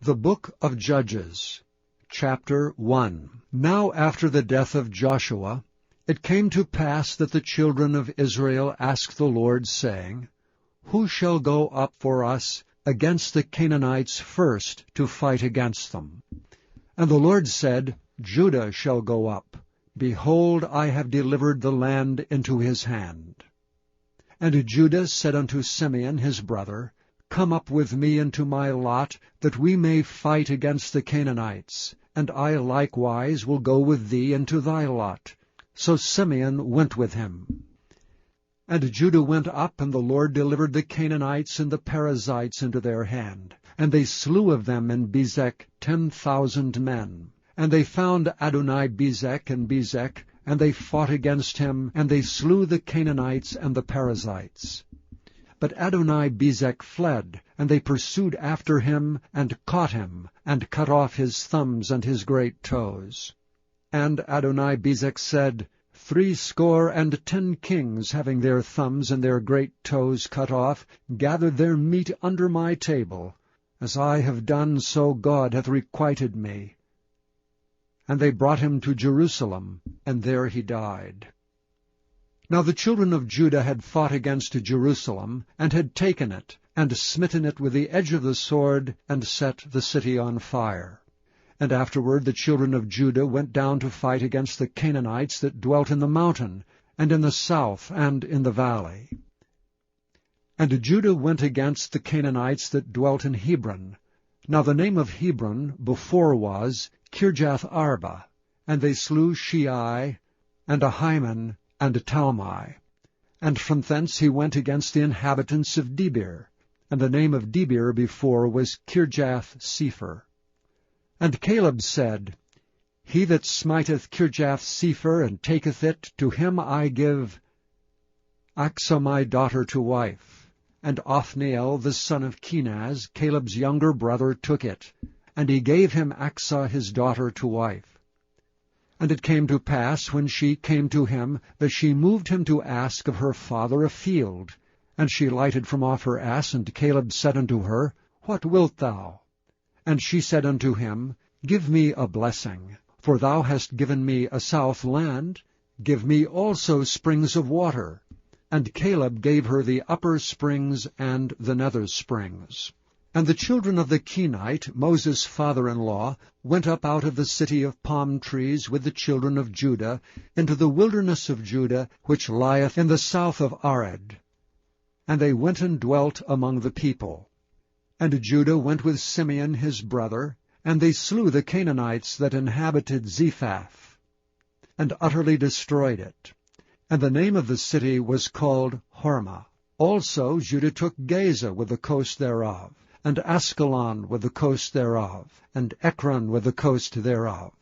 The Book of Judges, Chapter 1. Now after the death of Joshua, it came to pass that the children of Israel asked the Lord, saying, Who shall go up for us against the Canaanites first to fight against them? And the Lord said, Judah shall go up. Behold, I have delivered the land into his hand. And Judah said unto Simeon his brother, Come up with me into my lot, that we may fight against the Canaanites, and I likewise will go with thee into thy lot. So Simeon went with him. And Judah went up, and the Lord delivered the Canaanites and the Perizzites into their hand. And they slew of them in Bezek 10,000 men. And they found Adoni-Bezek in Bezek, and they fought against him, and they slew the Canaanites and the Perizzites. But Adoni-Bezek fled, and they pursued after him, and caught him, and cut off his thumbs and his great toes. And Adoni-Bezek said, 70 kings, having their thumbs and their great toes cut off, gathered their meat under my table. As I have done, so God hath requited me. And they brought him to Jerusalem, and there he died. Now the children of Judah had fought against Jerusalem, and had taken it, and smitten it with the edge of the sword, and set the city on fire. And afterward the children of Judah went down to fight against the Canaanites that dwelt in the mountain, and in the south, and in the valley. And Judah went against the Canaanites that dwelt in Hebron. Now the name of Hebron before was Kirjath-arba. And they slew Shei, and Ahiman, and Talmai. And from thence he went against the inhabitants of Debir. And the name of Debir before was Kirjath-sepher. And Caleb said, He that smiteth Kirjath-sepher, and taketh it, to him I give Achsah my daughter to wife. And Othniel the son of Kenaz, Caleb's younger brother, took it, and he gave him Achsah his daughter to wife. And it came to pass, when she came to him, that she moved him to ask of her father a field. And she lighted from off her ass, and Caleb said unto her, What wilt thou? And she said unto him, Give me a blessing, for thou hast given me a south land. Give me also springs of water. And Caleb gave her the upper springs and the nether springs. And the children of the Kenite, Moses' father-in-law, went up out of the city of palm trees with the children of Judah into the wilderness of Judah, which lieth in the south of Ared. And they went and dwelt among the people. And Judah went with Simeon his brother, and they slew the Canaanites that inhabited Zephath, and utterly destroyed it. And the name of the city was called Hormah. Also Judah took Gaza with the coast thereof, and Askelon with the coast thereof, and Ekron with the coast thereof.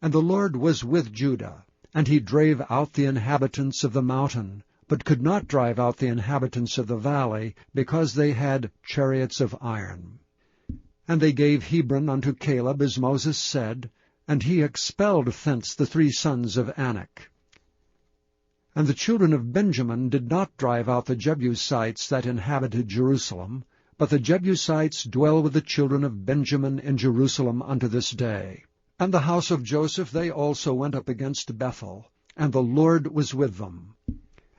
And the Lord was with Judah, and he drave out the inhabitants of the mountain, but could not drive out the inhabitants of the valley, because they had chariots of iron. And they gave Hebron unto Caleb, as Moses said, and he expelled thence the 3 sons of Anak. And the children of Benjamin did not drive out the Jebusites that inhabited Jerusalem, but the Jebusites dwell with the children of Benjamin in Jerusalem unto this day. And the house of Joseph they also went up against Bethel, and the Lord was with them.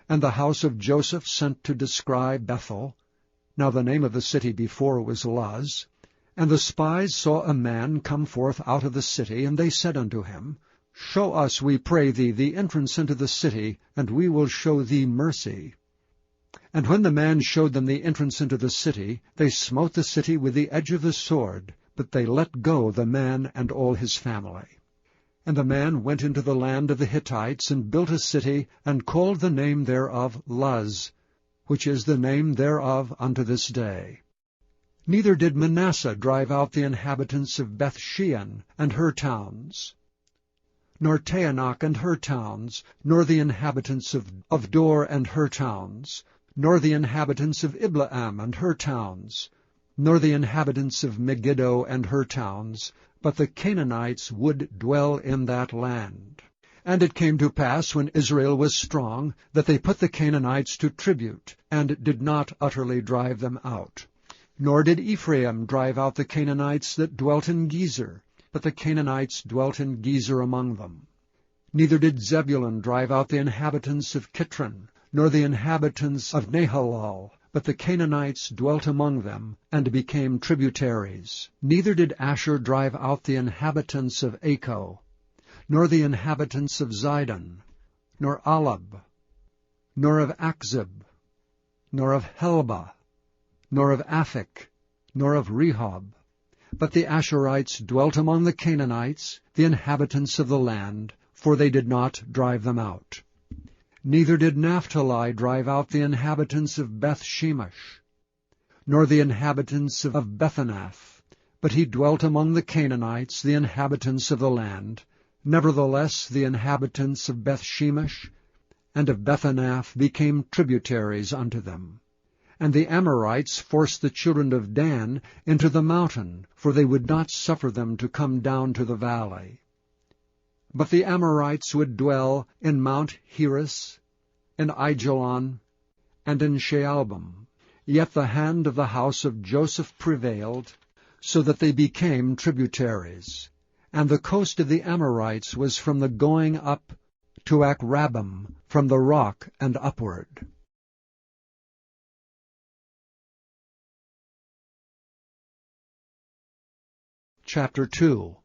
And the house of Joseph sent to descry Bethel. Now the name of the city before was Luz. And the spies saw a man come forth out of the city, and they said unto him, Show us, we pray thee, the entrance into the city, and we will show thee mercy. And when the man showed them the entrance into the city, they smote the city with the edge of the sword, but they let go the man and all his family. And the man went into the land of the Hittites, and built a city, and called the name thereof Luz, which is the name thereof unto this day. Neither did Manasseh drive out the inhabitants of Bethshean and her towns, nor Taanach and her towns, nor the inhabitants of Dor and her towns, nor the inhabitants of Ibleam and her towns, nor the inhabitants of Megiddo and her towns, but the Canaanites would dwell in that land. And it came to pass, when Israel was strong, that they put the Canaanites to tribute, and did not utterly drive them out. Nor did Ephraim drive out the Canaanites that dwelt in Gezer, but the Canaanites dwelt in Gezer among them. Neither did Zebulun drive out the inhabitants of Kitron, nor the inhabitants of Nahalal, but the Canaanites dwelt among them, and became tributaries. Neither did Asher drive out the inhabitants of Acco, nor the inhabitants of Zidon, nor Alab, nor of Achzib, nor of Helba, nor of Aphik, nor of Rehob. But the Asherites dwelt among the Canaanites, the inhabitants of the land, for they did not drive them out. Neither did Naphtali drive out the inhabitants of Beth-shemesh, nor the inhabitants of Bethanath, but he dwelt among the Canaanites, the inhabitants of the land. Nevertheless the inhabitants of Beth-shemesh and of Bethanath became tributaries unto them. And the Amorites forced the children of Dan into the mountain, for they would not suffer them to come down to the valley. But the Amorites would dwell in Mount Heres, in Aijalon, and in Shaalbim. Yet the hand of the house of Joseph prevailed, so that they became tributaries. And the coast of the Amorites was from the going up to Akrabbim, from the rock and upward. Chapter 2.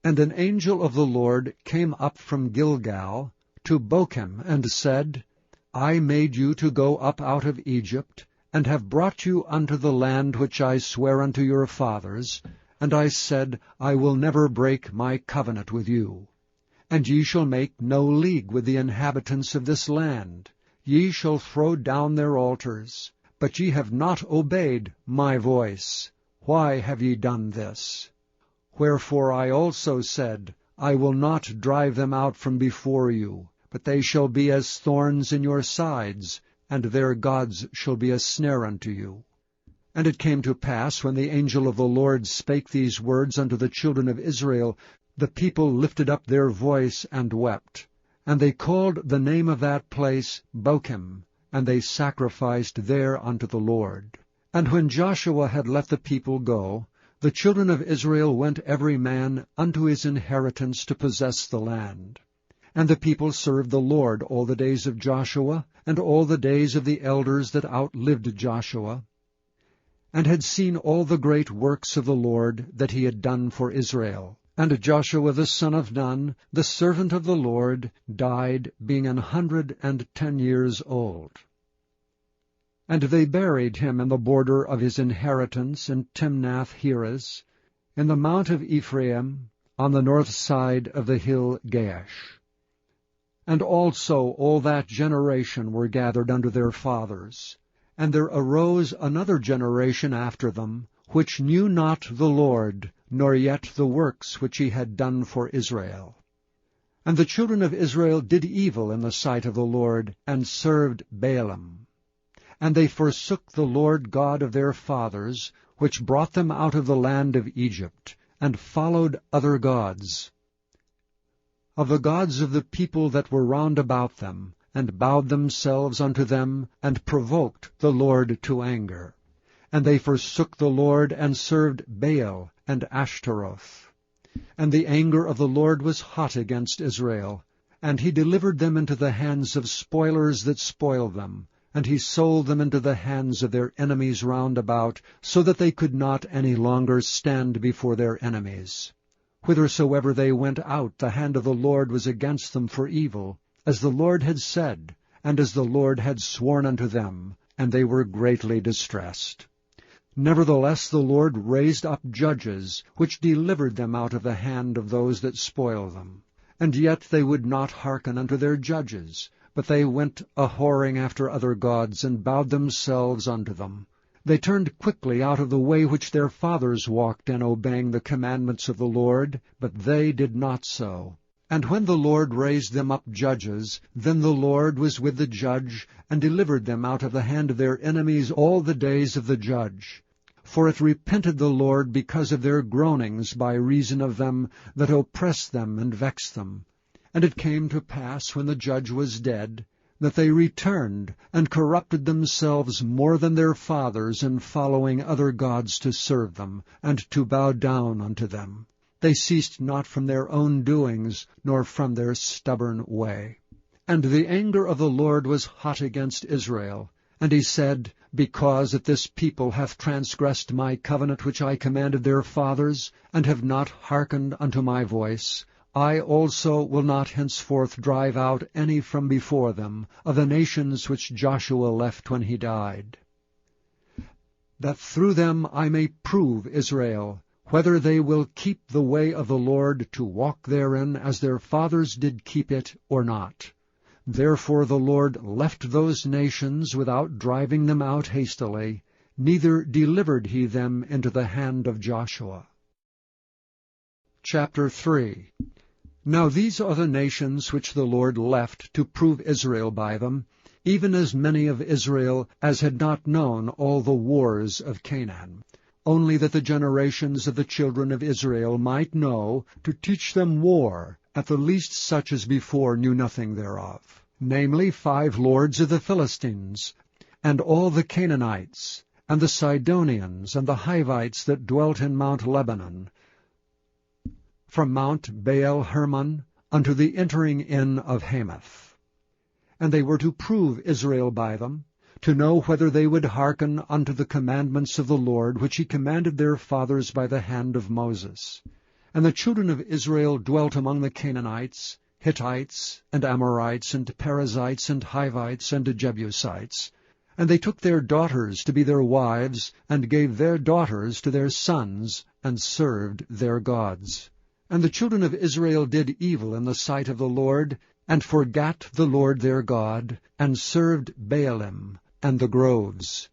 And an angel of the Lord came up from Gilgal to Bochim, and said, I made you to go up out of Egypt, and have brought you unto the land which I sware unto your fathers. And I said, I will never break my covenant with you. And ye shall make no league with the inhabitants of this land. Ye shall throw down their altars. But ye have not obeyed my voice. Why have ye done this? Wherefore I also said, I will not drive them out from before you, but they shall be as thorns in your sides, and their gods shall be a snare unto you. And it came to pass, when the angel of the Lord spake these words unto the children of Israel, the people lifted up their voice and wept. And they called the name of that place Bochim, and they sacrificed there unto the Lord. And when Joshua had let the people go, the children of Israel went every man unto his inheritance to possess the land. And the people served the Lord all the days of Joshua, and all the days of the elders that outlived Joshua, and had seen all the great works of the Lord that he had done for Israel. And Joshua the son of Nun, the servant of the Lord, died, being 110 years old. And they buried him in the border of his inheritance in Timnath-Heres, in the mount of Ephraim, on the north side of the hill Gaash. And also all that generation were gathered unto their fathers. And there arose another generation after them, which knew not the Lord, nor yet the works which he had done for Israel. And the children of Israel did evil in the sight of the Lord, and served Baalim. And they forsook the Lord God of their fathers, which brought them out of the land of Egypt, and followed other gods, of the gods of the people that were round about them, and bowed themselves unto them, and provoked the Lord to anger. And they forsook the Lord, and served Baal and Ashtaroth. And the anger of the Lord was hot against Israel, and he delivered them into the hands of spoilers that spoiled them, and he sold them into the hands of their enemies round about, so that they could not any longer stand before their enemies. Whithersoever they went out, the hand of the Lord was against them for evil, as the Lord had said, and as the Lord had sworn unto them, and they were greatly distressed. Nevertheless the Lord raised up judges, which delivered them out of the hand of those that spoiled them. And yet they would not hearken unto their judges, but they went a-whoring after other gods, and bowed themselves unto them. They turned quickly out of the way which their fathers walked in, obeying the commandments of the Lord, but they did not so. And when the Lord raised them up judges, then the Lord was with the judge, and delivered them out of the hand of their enemies all the days of the judge. For it repented the Lord because of their groanings by reason of them that oppressed them and vexed them. And it came to pass, when the judge was dead, that they returned and corrupted themselves more than their fathers in following other gods to serve them, and to bow down unto them. They ceased not from their own doings, nor from their stubborn way. And the anger of the Lord was hot against Israel. And he said, Because that this people hath transgressed my covenant which I commanded their fathers, and have not hearkened unto my voice, I also will not henceforth drive out any from before them of the nations which Joshua left when he died, that through them I may prove Israel, whether they will keep the way of the Lord to walk therein as their fathers did keep it, or not. Therefore the Lord left those nations without driving them out hastily, neither delivered he them into the hand of Joshua. Chapter 3. Now these are the nations which the Lord left to prove Israel by them, even as many of Israel as had not known all the wars of Canaan, only that the generations of the children of Israel might know, to teach them war, at the least such as before knew nothing thereof, namely 5 lords of the Philistines, and all the Canaanites, and the Sidonians, and the Hivites that dwelt in Mount Lebanon, from Mount Baal-Hermon unto the entering in of Hamath. And they were to prove Israel by them, to know whether they would hearken unto the commandments of the Lord, which he commanded their fathers by the hand of Moses. And the children of Israel dwelt among the Canaanites, Hittites, and Amorites, and Perizzites, and Hivites, and Jebusites. And they took their daughters to be their wives, and gave their daughters to their sons, and served their gods. And the children of Israel did evil in the sight of the Lord, and forgat the Lord their God, and served Baalim and the groves.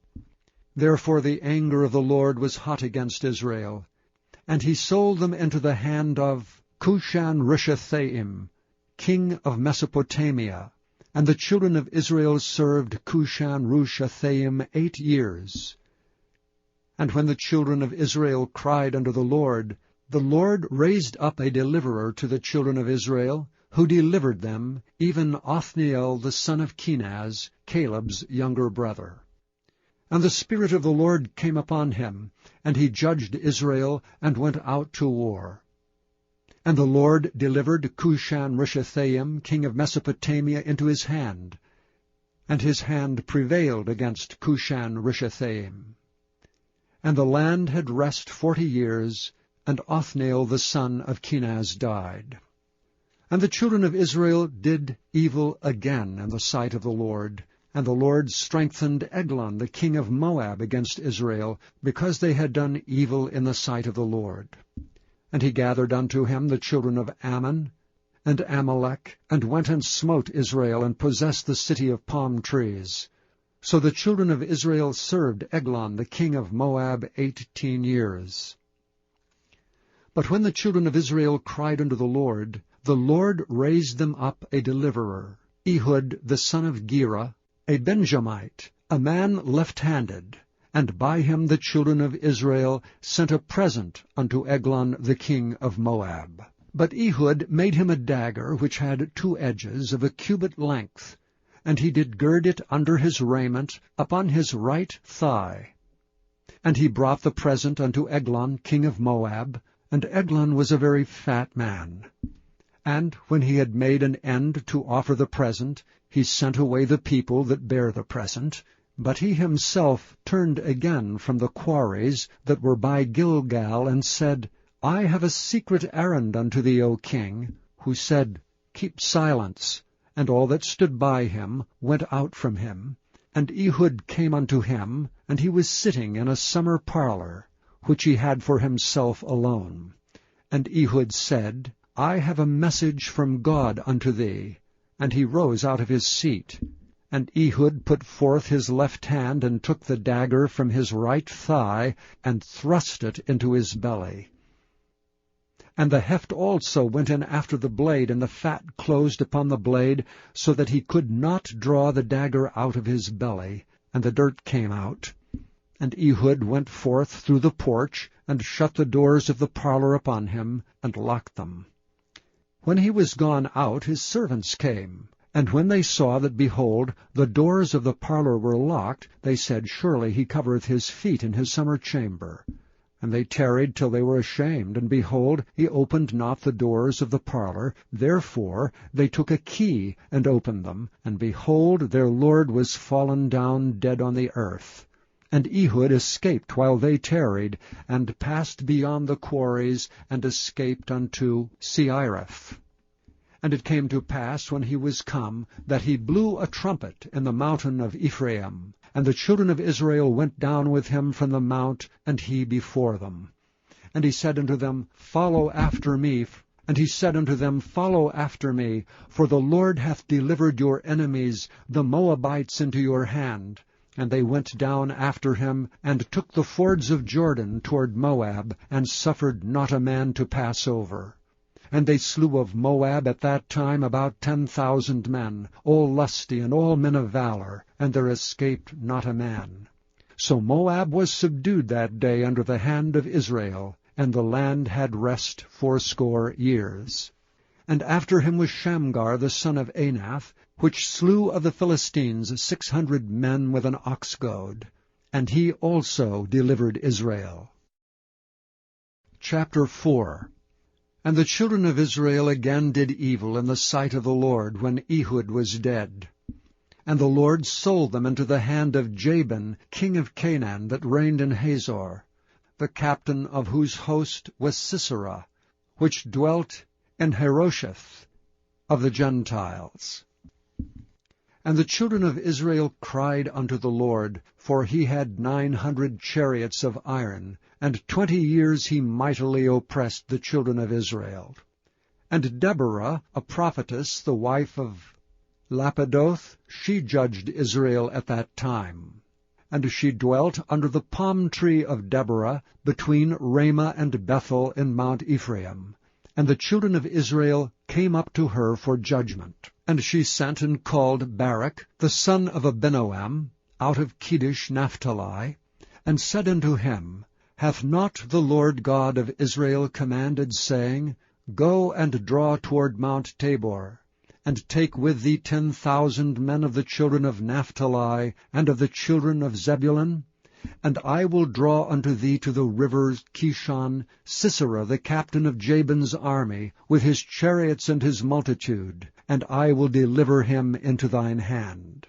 Therefore the anger of the Lord was hot against Israel, and he sold them into the hand of Cushan-Rishathaim, king of Mesopotamia. And the children of Israel served Cushan-Rishathaim 8 years. And when the children of Israel cried unto the Lord raised up a deliverer to the children of Israel, who delivered them, even Othniel the son of Kenaz, Caleb's younger brother. And the Spirit of the Lord came upon him, and he judged Israel, and went out to war. And the Lord delivered Cushan-Rishathaim, king of Mesopotamia, into his hand, and his hand prevailed against Cushan-Rishathaim. And the land had rest 40 years, and Othniel the son of Kenaz died. And the children of Israel did evil again in the sight of the Lord, and the Lord strengthened Eglon the king of Moab against Israel, because they had done evil in the sight of the Lord. And he gathered unto him the children of Ammon and Amalek, and went and smote Israel, and possessed the city of palm trees. So the children of Israel served Eglon the king of Moab 18 years. But when the children of Israel cried unto the Lord raised them up a deliverer, Ehud the son of Gera, a Benjamite, a man left-handed, and by him the children of Israel sent a present unto Eglon the king of Moab. But Ehud made him a dagger which had 2 edges of a cubit length, and he did gird it under his raiment upon his right thigh. And he brought the present unto Eglon king of Moab, and Eglon was a very fat man. And when he had made an end to offer the present, he sent away the people that bare the present. But he himself turned again from the quarries that were by Gilgal, and said, I have a secret errand unto thee, O king. Who said, Keep silence. And all that stood by him went out from him. And Ehud came unto him, and he was sitting in a summer parlor, which he had for himself alone. And Ehud said, I have a message from God unto thee. And he rose out of his seat. And Ehud put forth his left hand, and took the dagger from his right thigh, and thrust it into his belly. And the heft also went in after the blade, and the fat closed upon the blade, so that he could not draw the dagger out of his belly, and the dirt came out. And Ehud went forth through the porch, and shut the doors of the parlor upon him, and locked them. When he was gone out, his servants came, And when they saw that, behold, the doors of the parlour were locked, they said, Surely he covereth his feet in his summer chamber. And they tarried till they were ashamed, and behold, he opened not the doors of the parlour. Therefore they took a key, and opened them, and behold, their lord was fallen down dead on the earth. And Ehud escaped while they tarried, and passed beyond the quarries, and escaped unto Seireth. And it came to pass, when he was come, that he blew a trumpet in the mountain of Ephraim. And the children of Israel went down with him from the mount, and he before them. And he said unto them, Follow after me. And he said unto them, Follow after me, for the Lord hath delivered your enemies, the Moabites, into your hand. And they went down after him, and took the fords of Jordan toward Moab, and suffered not a man to pass over. And they slew of Moab at that time about 10,000 men, all lusty and all men of valor, and there escaped not a man. So Moab was subdued that day under the hand of Israel, and the land had rest 80 years. And after him was Shamgar the son of Anath, which slew of the Philistines 600 men with an ox goad, and he also delivered Israel. Chapter 4. And the children of Israel again did evil in the sight of the Lord, when Ehud was dead. And the Lord sold them into the hand of Jabin, king of Canaan, that reigned in Hazor, the captain of whose host was Sisera, which dwelt in Harosheth of the Gentiles. And the children of Israel cried unto the Lord, for he had 900 chariots of iron, and 20 years he mightily oppressed the children of Israel. And Deborah, a prophetess, the wife of Lapidoth, she judged Israel at that time. And she dwelt under the palm tree of Deborah, between Ramah and Bethel in Mount Ephraim. And the children of Israel came up to her for judgment. And she sent and called Barak, the son of Abinoam, out of Kedesh Naphtali, and said unto him, Hath not the Lord God of Israel commanded, saying, Go and draw toward Mount Tabor, and take with thee 10,000 men of the children of Naphtali, and of the children of Zebulun? And I will draw unto thee to the river Kishon Sisera, the captain of Jabin's army, with his chariots and his multitude, and I will deliver him into thine hand.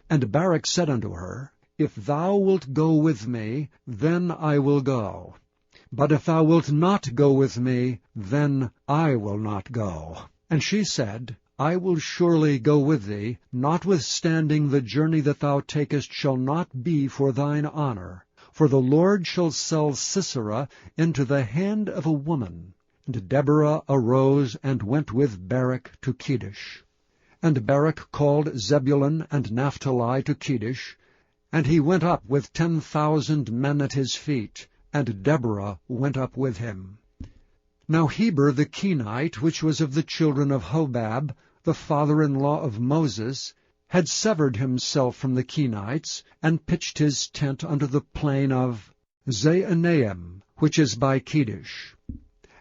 And Barak said unto her, If thou wilt go with me, then I will go. But if thou wilt not go with me, then I will not go. And she said, I will surely go with thee, notwithstanding the journey that thou takest shall not be for thine honor. For the Lord shall sell Sisera into the hand of a woman. And Deborah arose and went with Barak to Kedesh. And Barak called Zebulun and Naphtali to Kedesh, and he went up with 10,000 men at his feet, and Deborah went up with him. Now Heber the Kenite, which was of the children of Hobab, the father-in-law of Moses, had severed himself from the Kenites, and pitched his tent unto the plain of Zaanaim, which is by Kedesh.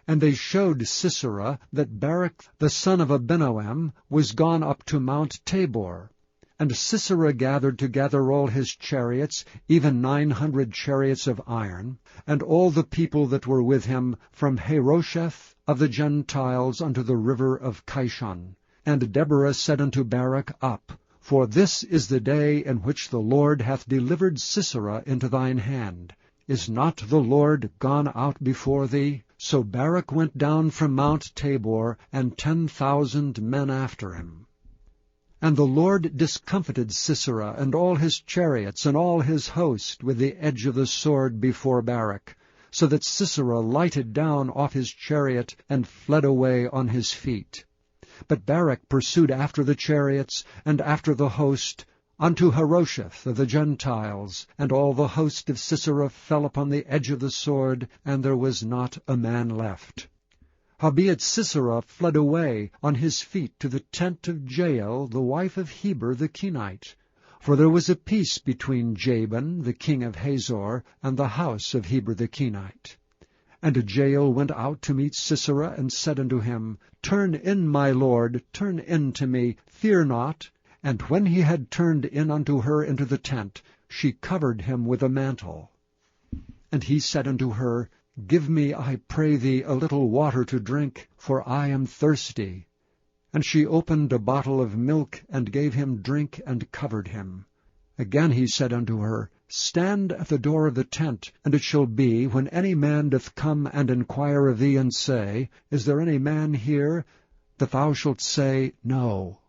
And they showed Sisera that Barak the son of Abinoam was gone up to Mount Tabor. And Sisera gathered together all his chariots, even 900 chariots of iron, and all the people that were with him, from Harosheth of the Gentiles unto the river of Kishon. And Deborah said unto Barak, Up, for this is the day in which the Lord hath delivered Sisera into thine hand. Is not the Lord gone out before thee? So Barak went down from Mount Tabor, and 10,000 men after him. And the Lord discomfited Sisera and all his chariots and all his host with the edge of the sword before Barak, so that Sisera lighted down off his chariot and fled away on his feet. But Barak pursued after the chariots and after the host unto Harosheth of the Gentiles, and all the host of Sisera fell upon the edge of the sword, and there was not a man left. Howbeit Sisera fled away on his feet to the tent of Jael, the wife of Heber the Kenite. For there was a peace between Jabin, the king of Hazor, and the house of Heber the Kenite. And Jael went out to meet Sisera, and said unto him, Turn in, my lord, turn in to me, fear not. And when he had turned in unto her into the tent, she covered him with a mantle. And he said unto her, Give me, I pray thee, a little water to drink, for I am thirsty. And she opened a bottle of milk, and gave him drink, and covered him. Again he said unto her, Stand at the door of the tent, and it shall be, when any man doth come and enquire of thee, and say, Is there any man here? that thou shalt say, No.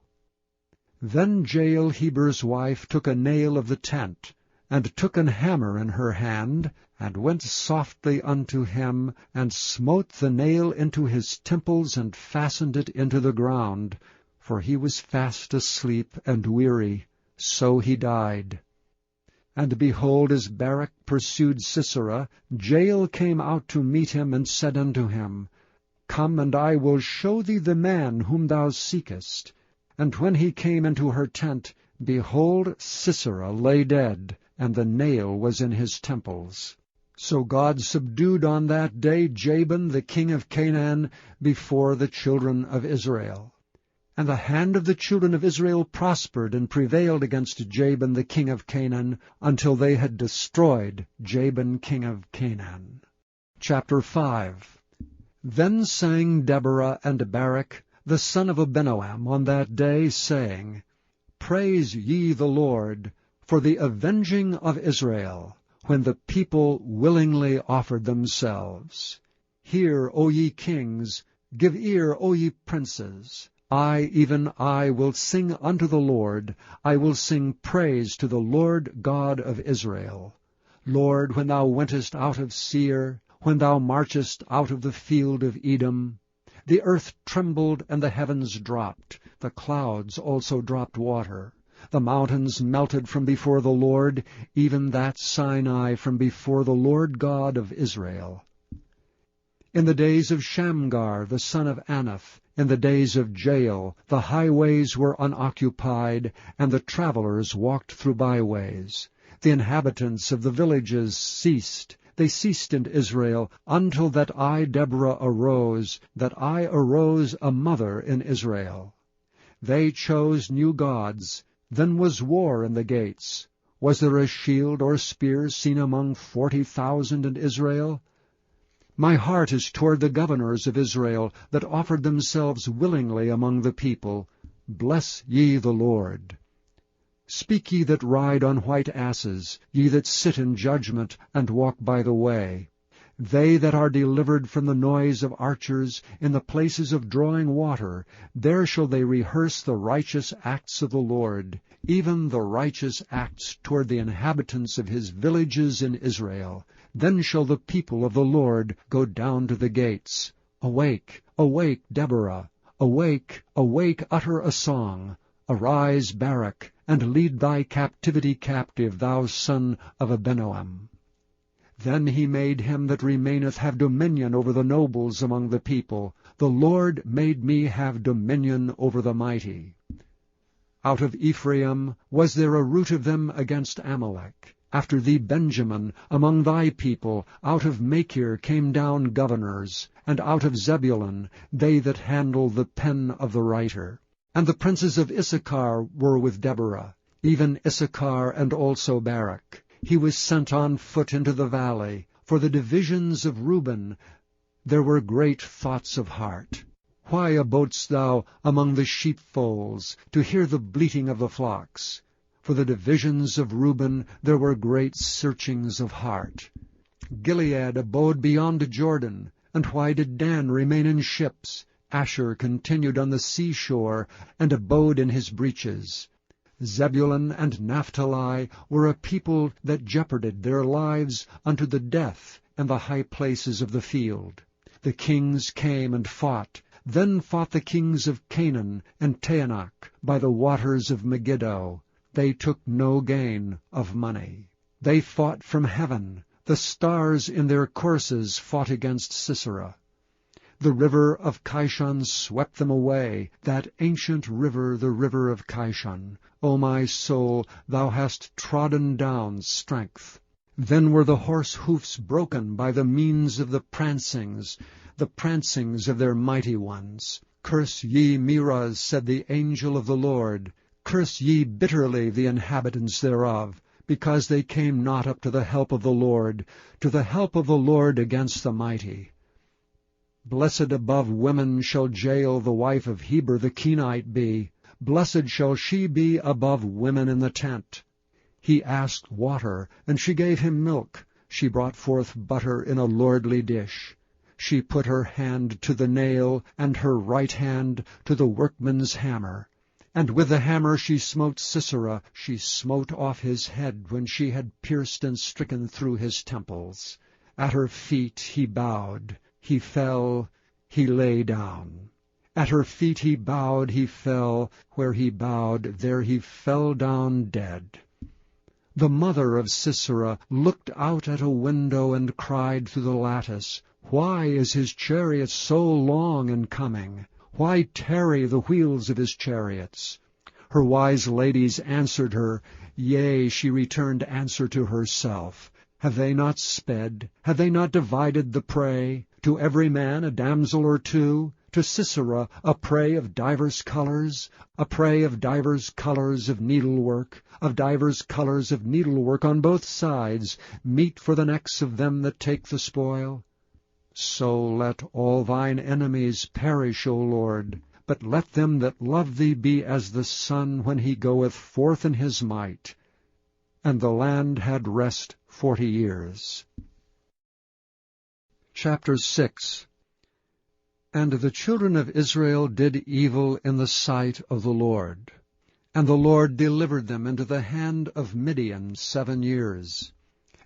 Then Jael Heber's wife took a nail of the tent, and took an hammer in her hand, and went softly unto him, and smote the nail into his temples, and fastened it into the ground, for he was fast asleep and weary. So he died. And behold, as Barak pursued Sisera, Jael came out to meet him, and said unto him, Come, and I will show thee the man whom thou seekest. And when he came into her tent, behold, Sisera lay dead, and the nail was in his temples. So God subdued on that day Jabin the king of Canaan before the children of Israel. And the hand of the children of Israel prospered and prevailed against Jabin the king of Canaan, until they had destroyed Jabin king of Canaan. Chapter 5. Then sang Deborah and Barak, the son of Abinoam, on that day, saying, Praise ye the Lord, for the avenging of Israel, when the people willingly offered themselves. Hear, O ye kings, give ear, O ye princes. I, even I, will sing unto the Lord. I will sing praise to the Lord God of Israel. Lord, when thou wentest out of Seir, when thou marchest out of the field of Edom, the earth trembled and the heavens dropped. The clouds also dropped water. The mountains melted from before the Lord, even that Sinai from before the Lord God of Israel. In the days of Shamgar the son of Anath, in the days of Jael, the highways were unoccupied, and the travelers walked through byways. The inhabitants of the villages ceased. They ceased in Israel, until that I, Deborah, arose, that I arose a mother in Israel. They chose new gods. Then was war in the gates. Was there a shield or spear seen among 40,000 in Israel? My heart is toward the governors of Israel, that offered themselves willingly among the people. Bless ye the Lord. Speak ye that ride on white asses, ye that sit in judgment, and walk by the way. They that are delivered from the noise of archers, in the places of drawing water, there shall they rehearse the righteous acts of the Lord, even the righteous acts toward the inhabitants of his villages in Israel. Then shall the people of the Lord go down to the gates. Awake, awake, Deborah! Awake, awake, utter a song! Arise, Barak, and lead thy captivity captive, thou son of Abinoam. Then he made him that remaineth have dominion over the nobles among the people. The Lord made me have dominion over the mighty. Out of Ephraim was there a root of them against Amalek. After thee, Benjamin, among thy people, out of Machir came down governors, and out of Zebulun they that handle the pen of the writer. And the princes of Issachar were with Deborah, even Issachar and also Barak. He was sent on foot into the valley. For the divisions of Reuben there were great thoughts of heart. Why abodest thou among the sheepfolds, to hear the bleating of the flocks? For the divisions of Reuben there were great searchings of heart. Gilead abode beyond Jordan. And why did Dan remain in ships? Asher continued on the seashore, and abode in his breaches. Zebulun and Naphtali were a people that jeoparded their lives unto the death in the high places of the field. The kings came and fought. Then fought the kings of Canaan and Taanach by the waters of Megiddo. They took no gain of money. They fought from heaven. The stars in their courses fought against Sisera. The river of Kishon swept them away, that ancient river, the river of Kishon. O my soul, thou hast trodden down strength. Then were the horse hoofs broken by the means of the prancings of their mighty ones. Curse ye Meroz, said the angel of the Lord. Curse ye bitterly the inhabitants thereof, because they came not up to the help of the Lord against the mighty. Blessed above women shall Jael the wife of Heber the Kenite be. Blessed shall she be above women in the tent. He asked water, and she gave him milk. She brought forth butter in a lordly dish. She put her hand to the nail, and her right hand to the workman's hammer. And with the hammer she smote Sisera. She smote off his head when she had pierced and stricken through his temples. At her feet he bowed. He fell, he lay down. At her feet he bowed, he fell. Where he bowed, there he fell down dead. The mother of Sisera looked out at a window and cried through the lattice, Why is his chariot so long in coming? Why tarry the wheels of his chariots? Her wise ladies answered her, Yea, she returned answer to herself. Have they not sped? Have they not divided the prey? To every man a damsel or two? To Sisera a prey of divers colours? A prey of divers colours of needlework on both sides, meat for the necks of them that take the spoil? So let all thine enemies perish, O Lord, but let them that love thee be as the sun when he goeth forth in his might. And the land had rest 40 years. Chapter 6. And the children of Israel did evil in the sight of the Lord. And the Lord delivered them into the hand of Midian 7 years.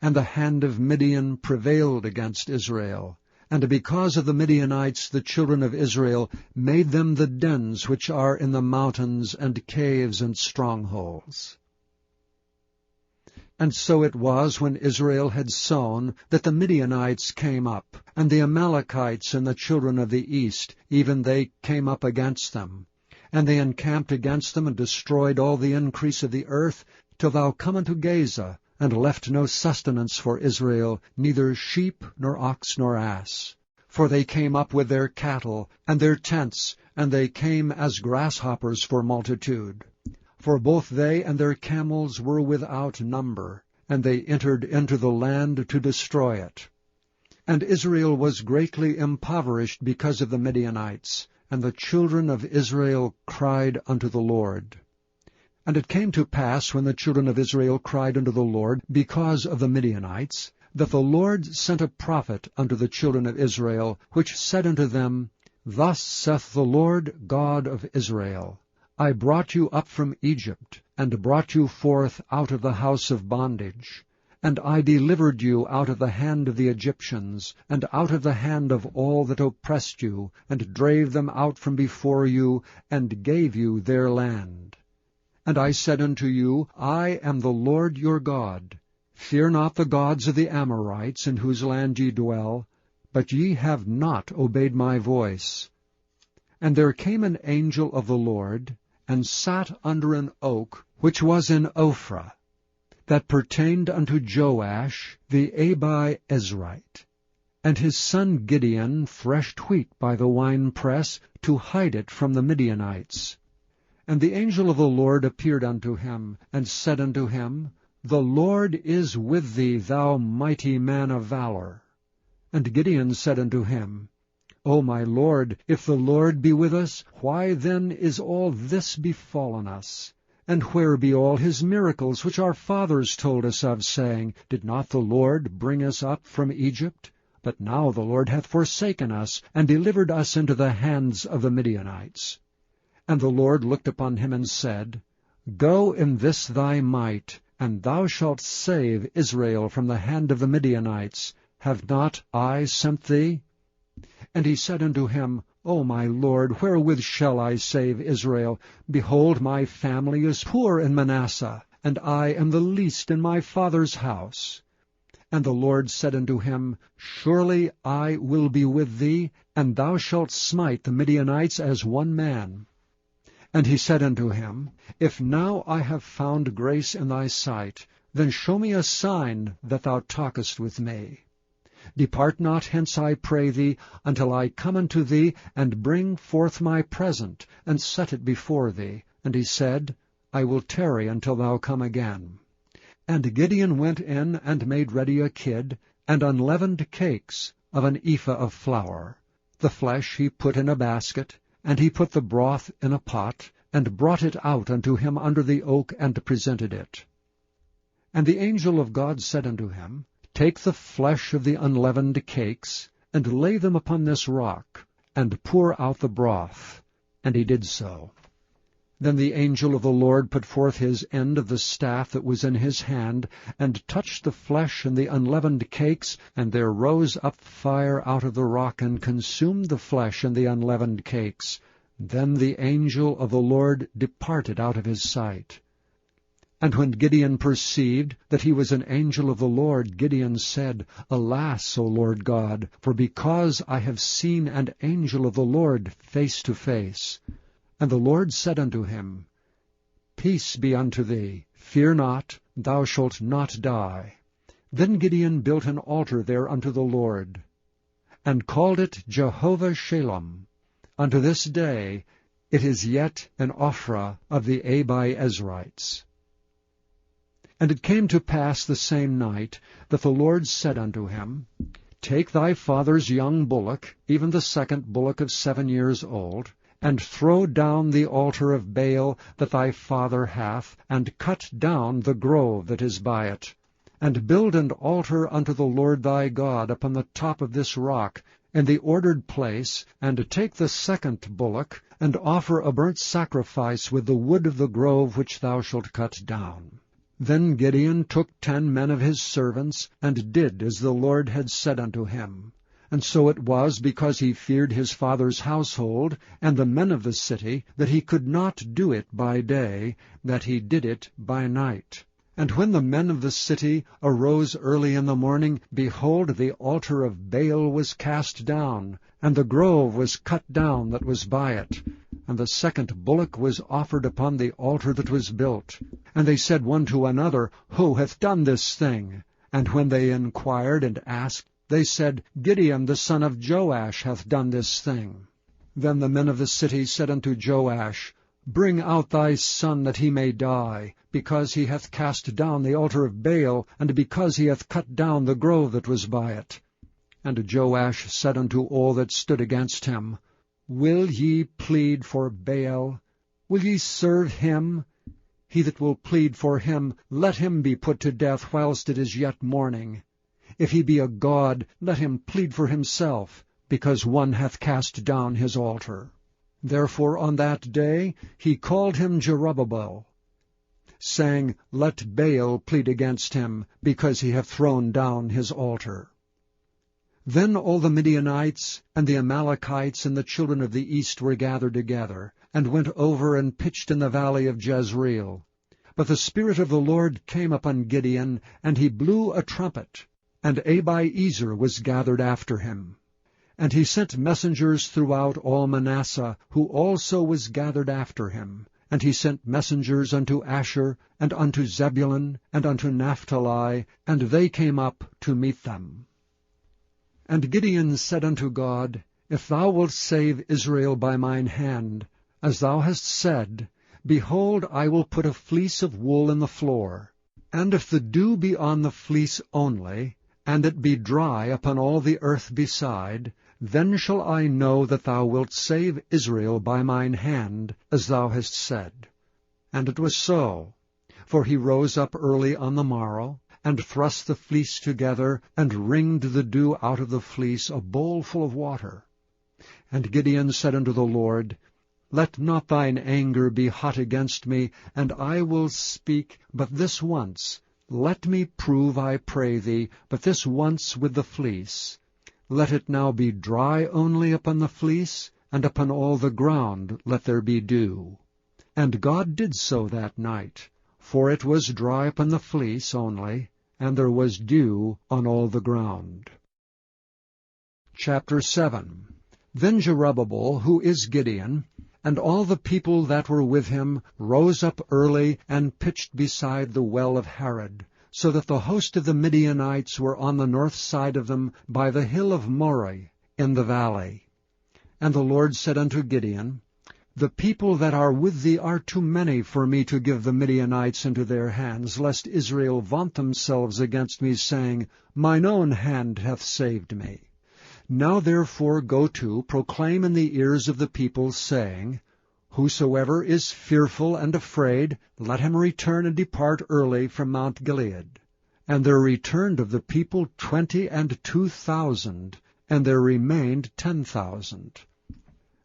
And the hand of Midian prevailed against Israel. And because of the Midianites the children of Israel made them the dens which are in the mountains and caves and strongholds. And so it was, when Israel had sown, that the Midianites came up, and the Amalekites and the children of the east, even they came up against them. And they encamped against them, and destroyed all the increase of the earth, till thou come unto Gaza, and left no sustenance for Israel, neither sheep, nor ox, nor ass. For they came up with their cattle, and their tents, and they came as grasshoppers for multitude. For both they and their camels were without number, and they entered into the land to destroy it. And Israel was greatly impoverished because of the Midianites, and the children of Israel cried unto the Lord. And it came to pass, when the children of Israel cried unto the Lord because of the Midianites, that the Lord sent a prophet unto the children of Israel, which said unto them, Thus saith the Lord God of Israel, I brought you up from Egypt, and brought you forth out of the house of bondage. And I delivered you out of the hand of the Egyptians, and out of the hand of all that oppressed you, and drave them out from before you, and gave you their land. And I said unto you, I am the Lord your God. Fear not the gods of the Amorites, in whose land ye dwell, but ye have not obeyed my voice. And there came an angel of the Lord, and sat under an oak which was in Ophrah, that pertained unto Joash the Abiezrite. And his son Gideon threshed wheat by the winepress, to hide it from the Midianites. And the angel of the Lord appeared unto him, and said unto him, The Lord is with thee, thou mighty man of valor. And Gideon said unto him, O my Lord, if the Lord be with us, why then is all this befallen us? And where be all his miracles which our fathers told us of, saying, Did not the Lord bring us up from Egypt? But now the Lord hath forsaken us, and delivered us into the hands of the Midianites. And the Lord looked upon him and said, Go in this thy might, and thou shalt save Israel from the hand of the Midianites. Have not I sent thee? And he said unto him, O my Lord, wherewith shall I save Israel? Behold, my family is poor in Manasseh, and I am the least in my father's house. And the Lord said unto him, Surely I will be with thee, and thou shalt smite the Midianites as one man. And he said unto him, If now I have found grace in thy sight, then show me a sign that thou talkest with me. Depart not hence, I pray thee, until I come unto thee, and bring forth my present, and set it before thee. And he said, I will tarry until thou come again. And Gideon went in and made ready a kid, and unleavened cakes of an ephah of flour. The flesh he put in a basket, and he put the broth in a pot, and brought it out unto him under the oak, and presented it. And the angel of God said unto him, Take the flesh of the unleavened cakes, and lay them upon this rock, and pour out the broth. And he did so. Then the angel of the Lord put forth his end of the staff that was in his hand, and touched the flesh and the unleavened cakes, and there rose up fire out of the rock, and consumed the flesh and the unleavened cakes. Then the angel of the Lord departed out of his sight. And when Gideon perceived that he was an angel of the Lord, Gideon said, Alas, O Lord God, for because I have seen an angel of the Lord face to face. And the Lord said unto him, Peace be unto thee, fear not, thou shalt not die. Then Gideon built an altar there unto the Lord, and called it Jehovah Shalom. Unto this day it is yet an Ophrah of the Abiezrites. And it came to pass the same night that the Lord said unto him, Take thy father's young bullock, even the second bullock of 7 years old, and throw down the altar of Baal that thy father hath, and cut down the grove that is by it, and build an altar unto the Lord thy God upon the top of this rock, in the ordered place, and take the second bullock, and offer a burnt sacrifice with the wood of the grove which thou shalt cut down. Then Gideon took 10 men of his servants, and did as the Lord had said unto him. And so it was, because he feared his father's household, and the men of the city, that he could not do it by day, that he did it by night. And when the men of the city arose early in the morning, behold, the altar of Baal was cast down, and the grove was cut down that was by it. And the second bullock was offered upon the altar that was built. And they said one to another, Who hath done this thing? And when they inquired and asked, they said, Gideon the son of Joash hath done this thing. Then the men of the city said unto Joash, Bring out thy son that he may die, because he hath cast down the altar of Baal, and because he hath cut down the grove that was by it. And Joash said unto all that stood against him, Will ye plead for Baal? Will ye serve him? He that will plead for him, let him be put to death whilst it is yet morning. If he be a god, let him plead for himself, because one hath cast down his altar. Therefore on that day he called him Jerubbaal, saying, Let Baal plead against him, because he hath thrown down his altar. Then all the Midianites and the Amalekites and the children of the east were gathered together, and went over and pitched in the valley of Jezreel. But the Spirit of the Lord came upon Gideon, and he blew a trumpet, and Abiezer was gathered after him. And he sent messengers throughout all Manasseh, who also was gathered after him. And he sent messengers unto Asher, and unto Zebulun, and unto Naphtali, and they came up to meet them. And Gideon said unto God, If thou wilt save Israel by mine hand, as thou hast said, behold, I will put a fleece of wool in the floor. And if the dew be on the fleece only, and it be dry upon all the earth beside, then shall I know that thou wilt save Israel by mine hand, as thou hast said. And it was so. For he rose up early on the morrow, and thrust the fleece together, and wringed the dew out of the fleece, a bowl full of water. And Gideon said unto the Lord, Let not thine anger be hot against me, and I will speak but this once. Let me prove, I pray thee, but this once with the fleece. Let it now be dry only upon the fleece, and upon all the ground let there be dew. And God did so that night, for it was dry upon the fleece only, and there was dew on all the ground. Chapter 7. Then Jerubbaal, who is Gideon, and all the people that were with him, rose up early, and pitched beside the well of Harod, so that the host of the Midianites were on the north side of them by the hill of Moreh in the valley. And the Lord said unto Gideon, The people that are with thee are too many for me to give the Midianites into their hands, lest Israel vaunt themselves against me, saying, Mine own hand hath saved me. Now therefore go to, proclaim in the ears of the people, saying, Whosoever is fearful and afraid, let him return and depart early from Mount Gilead. And there returned of the people 22,000, and there remained 10,000.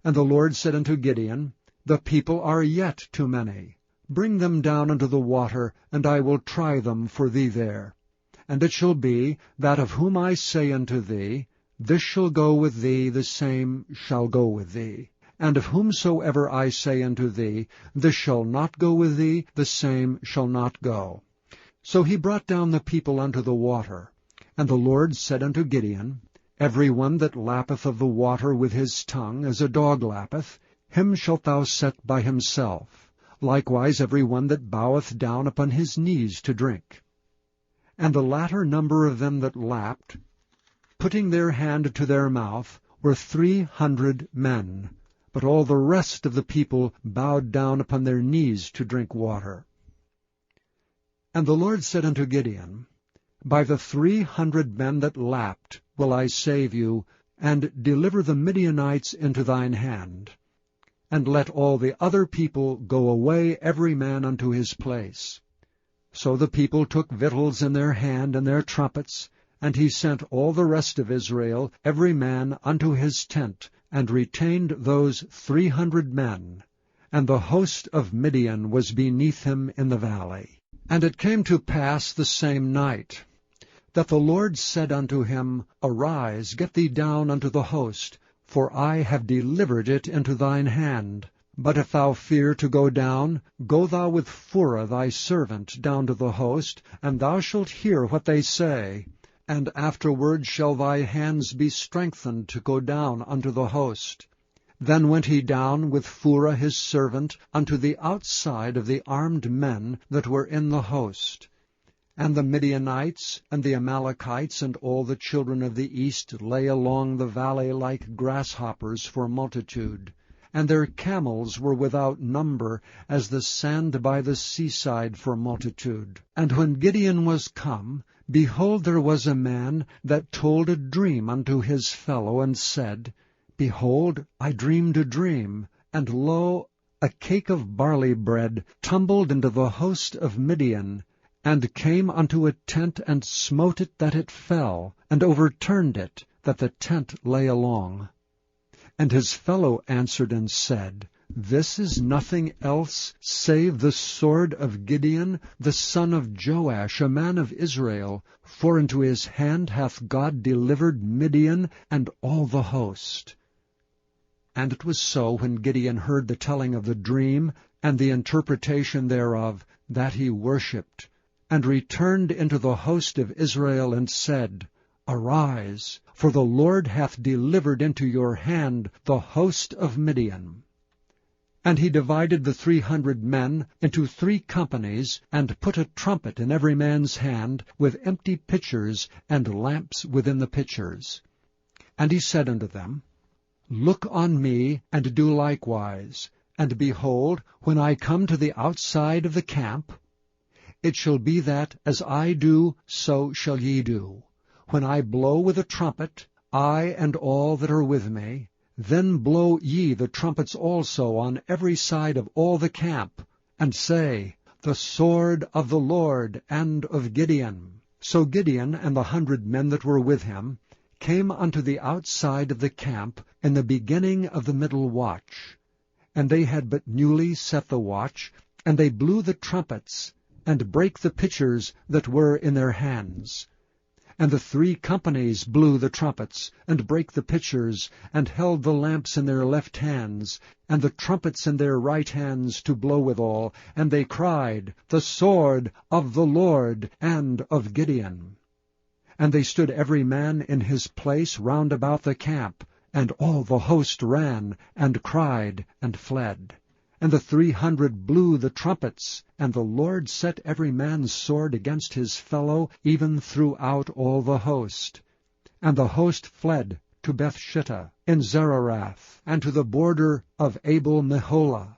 And the Lord said unto Gideon, The people are yet too many. Bring them down unto the water, and I will try them for thee there. And it shall be, that of whom I say unto thee, This shall go with thee, the same shall go with thee. And of whomsoever I say unto thee, This shall not go with thee, the same shall not go. So he brought down the people unto the water. And the Lord said unto Gideon, Every one that lappeth of the water with his tongue, as a dog lappeth, him shalt thou set by himself. Likewise every one that boweth down upon his knees to drink. And the latter number of them that lapped, putting their hand to their mouth, were 300 men. But all the rest of the people bowed down upon their knees to drink water. And the Lord said unto Gideon, By the 300 men that lapped will I save you, and deliver the Midianites into thine hand. And let all the other people go away every man unto his place. So the people took victuals in their hand and their trumpets, and he sent all the rest of Israel, every man unto his tent, and retained those 300 men. And the host of Midian was beneath him in the valley. And it came to pass the same night, that the Lord said unto him, Arise, get thee down unto the host, for I have delivered it into thine hand. But if thou fear to go down, go thou with Phurah thy servant down to the host, and thou shalt hear what they say. And afterward shall thy hands be strengthened to go down unto the host. Then went he down with Phurah his servant unto the outside of the armed men that were in the host. And the Midianites and the Amalekites and all the children of the east lay along the valley like grasshoppers for multitude. And their camels were without number, as the sand by the seaside for multitude. And when Gideon was come, behold, there was a man that told a dream unto his fellow, and said, Behold, I dreamed a dream, and lo, a cake of barley bread tumbled into the host of Midian, and came unto a tent, and smote it that it fell, and overturned it, that the tent lay along. And his fellow answered and said, This is nothing else save the sword of Gideon, the son of Joash, a man of Israel, for into his hand hath God delivered Midian and all the host. And it was so, when Gideon heard the telling of the dream and the interpretation thereof, that he worshipped, and returned into the host of Israel, and said, Arise, for the Lord hath delivered into your hand the host of Midian. And he divided the 300 men into 3 companies, and put a trumpet in every man's hand, with empty pitchers, and lamps within the pitchers. And he said unto them, Look on me, and do likewise. And behold, when I come to the outside of the camp, it shall be that, as I do, so shall ye do. When I blow with a trumpet, I and all that are with me, then blow ye the trumpets also on every side of all the camp, and say, The sword of the Lord and of Gideon. So Gideon and the 100 men that were with him came unto the outside of the camp in the beginning of the middle watch. And they had but newly set the watch, and they blew the trumpets, and brake the pitchers that were in their hands. And the 3 companies blew the trumpets, and brake the pitchers, and held the lamps in their left hands, and the trumpets in their right hands to blow withal. And they cried, The sword of the Lord and of Gideon. And they stood every man in his place round about the camp, and all the host ran, and cried, and fled. And the 300 blew the trumpets, and the Lord set every man's sword against his fellow, even throughout all the host. And the host fled to Bethshittah in Zererath, and to the border of Abel-Meholah,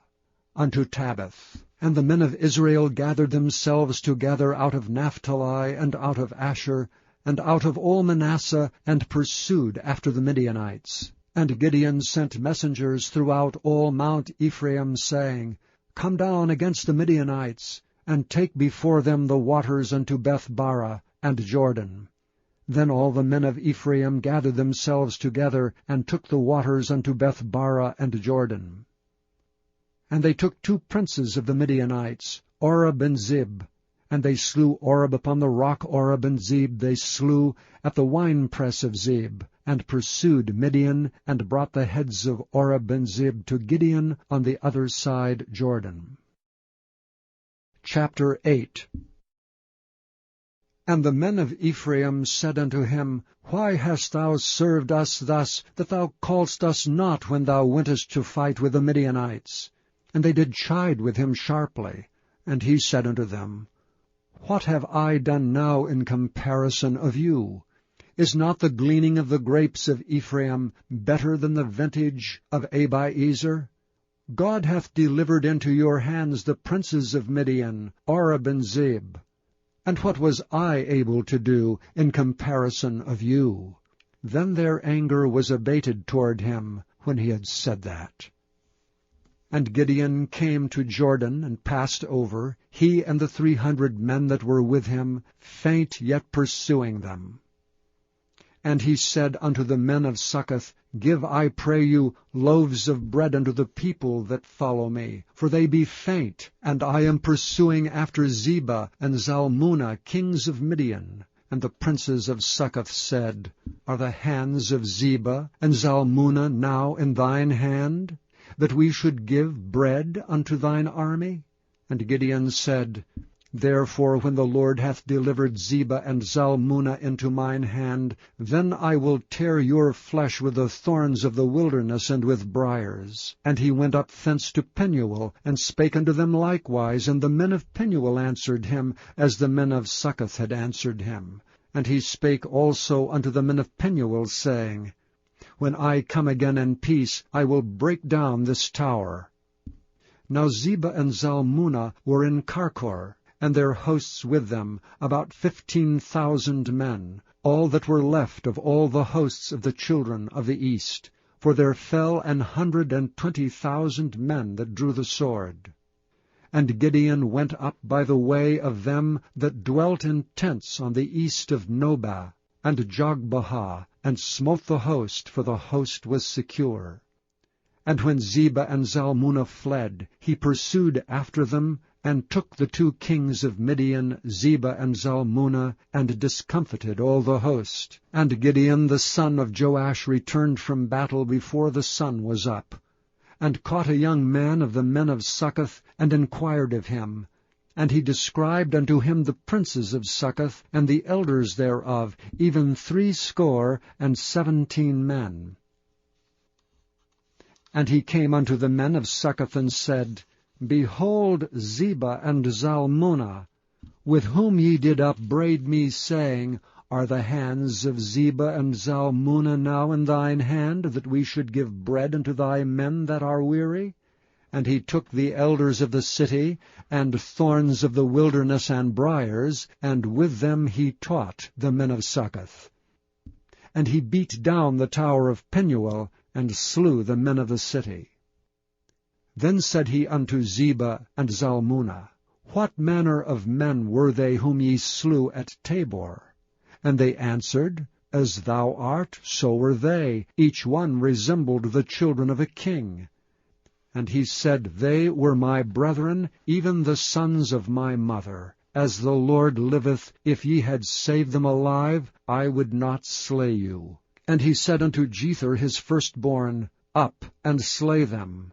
unto Tabbath. And the men of Israel gathered themselves together out of Naphtali, and out of Asher, and out of all Manasseh, and pursued after the Midianites. And Gideon sent messengers throughout all Mount Ephraim, saying, Come down against the Midianites, and take before them the waters unto Beth-barah and Jordan. Then all the men of Ephraim gathered themselves together, and took the waters unto Beth-barah and Jordan. And they took 2 princes of the Midianites, Oreb and Zeb. And they slew Oreb upon the rock Oreb, and Zeb they slew at the winepress of Zeb, and pursued Midian, and brought the heads of Oreb and Zeb to Gideon on the other side Jordan. Chapter 8. And the men of Ephraim said unto him, Why hast thou served us thus, that thou calledst us not when thou wentest to fight with the Midianites? And they did chide with him sharply. And he said unto them, What have I done now in comparison of you? Is not the gleaning of the grapes of Ephraim better than the vintage of Abiezer? God hath delivered into your hands the princes of Midian, Oreb and Zeb. And what was I able to do in comparison of you? Then their anger was abated toward him when he had said that. And Gideon came to Jordan, and passed over, he and the 300 men that were with him, faint yet pursuing them. And he said unto the men of Succoth, Give, I pray you, loaves of bread unto the people that follow me, for they be faint, and I am pursuing after Zebah and Zalmunna, kings of Midian. And the princes of Succoth said, Are the hands of Zebah and Zalmunna now in thine hand, that we should give bread unto thine army? And Gideon said, Therefore when the Lord hath delivered Zebah and Zalmunna into mine hand, then I will tear your flesh with the thorns of the wilderness and with briars. And he went up thence to Penuel, and spake unto them likewise, and the men of Penuel answered him, as the men of Succoth had answered him. And he spake also unto the men of Penuel, saying, When I come again in peace, I will break down this tower. Now Zebah and Zalmunna were in Karkor, and their hosts with them, about 15,000 men, all that were left of all the hosts of the children of the east. For there fell 120,000 men that drew the sword. And Gideon went up by the way of them that dwelt in tents on the east of Nobah and Jogbehah, and smote the host, for the host was secure. And when Zebah and Zalmunna fled, he pursued after them, and took the 2 kings of Midian, Zebah and Zalmunna, and discomfited all the host. And Gideon the son of Joash returned from battle before the sun was up, and caught a young man of the men of Succoth, and inquired of him. And he described unto him the princes of Succoth, and the elders thereof, even 70 men. And he came unto the men of Succoth, and said, Behold Zebah and Zalmunna, with whom ye did upbraid me, saying, Are the hands of Zebah and Zalmunna now in thine hand, that we should give bread unto thy men that are weary? And he took the elders of the city, and thorns of the wilderness and briars, and with them he taught the men of Succoth. And he beat down the tower of Penuel, and slew the men of the city. Then said he unto Zebah and Zalmunna, What manner of men were they whom ye slew at Tabor? And they answered, As thou art, so were they. Each one resembled the children of a king. And he said, They were my brethren, even the sons of my mother. As the Lord liveth, if ye had saved them alive, I would not slay you. And he said unto Jether his firstborn, Up, and slay them.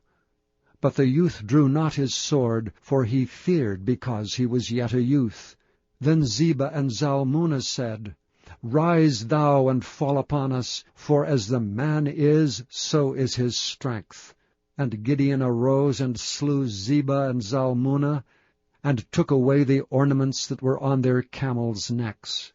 But the youth drew not his sword, for he feared, because he was yet a youth. Then Zebah and Zalmunna said, Rise thou and fall upon us, for as the man is, so is his strength. And Gideon arose and slew Zebah and Zalmunna, and took away the ornaments that were on their camels' necks.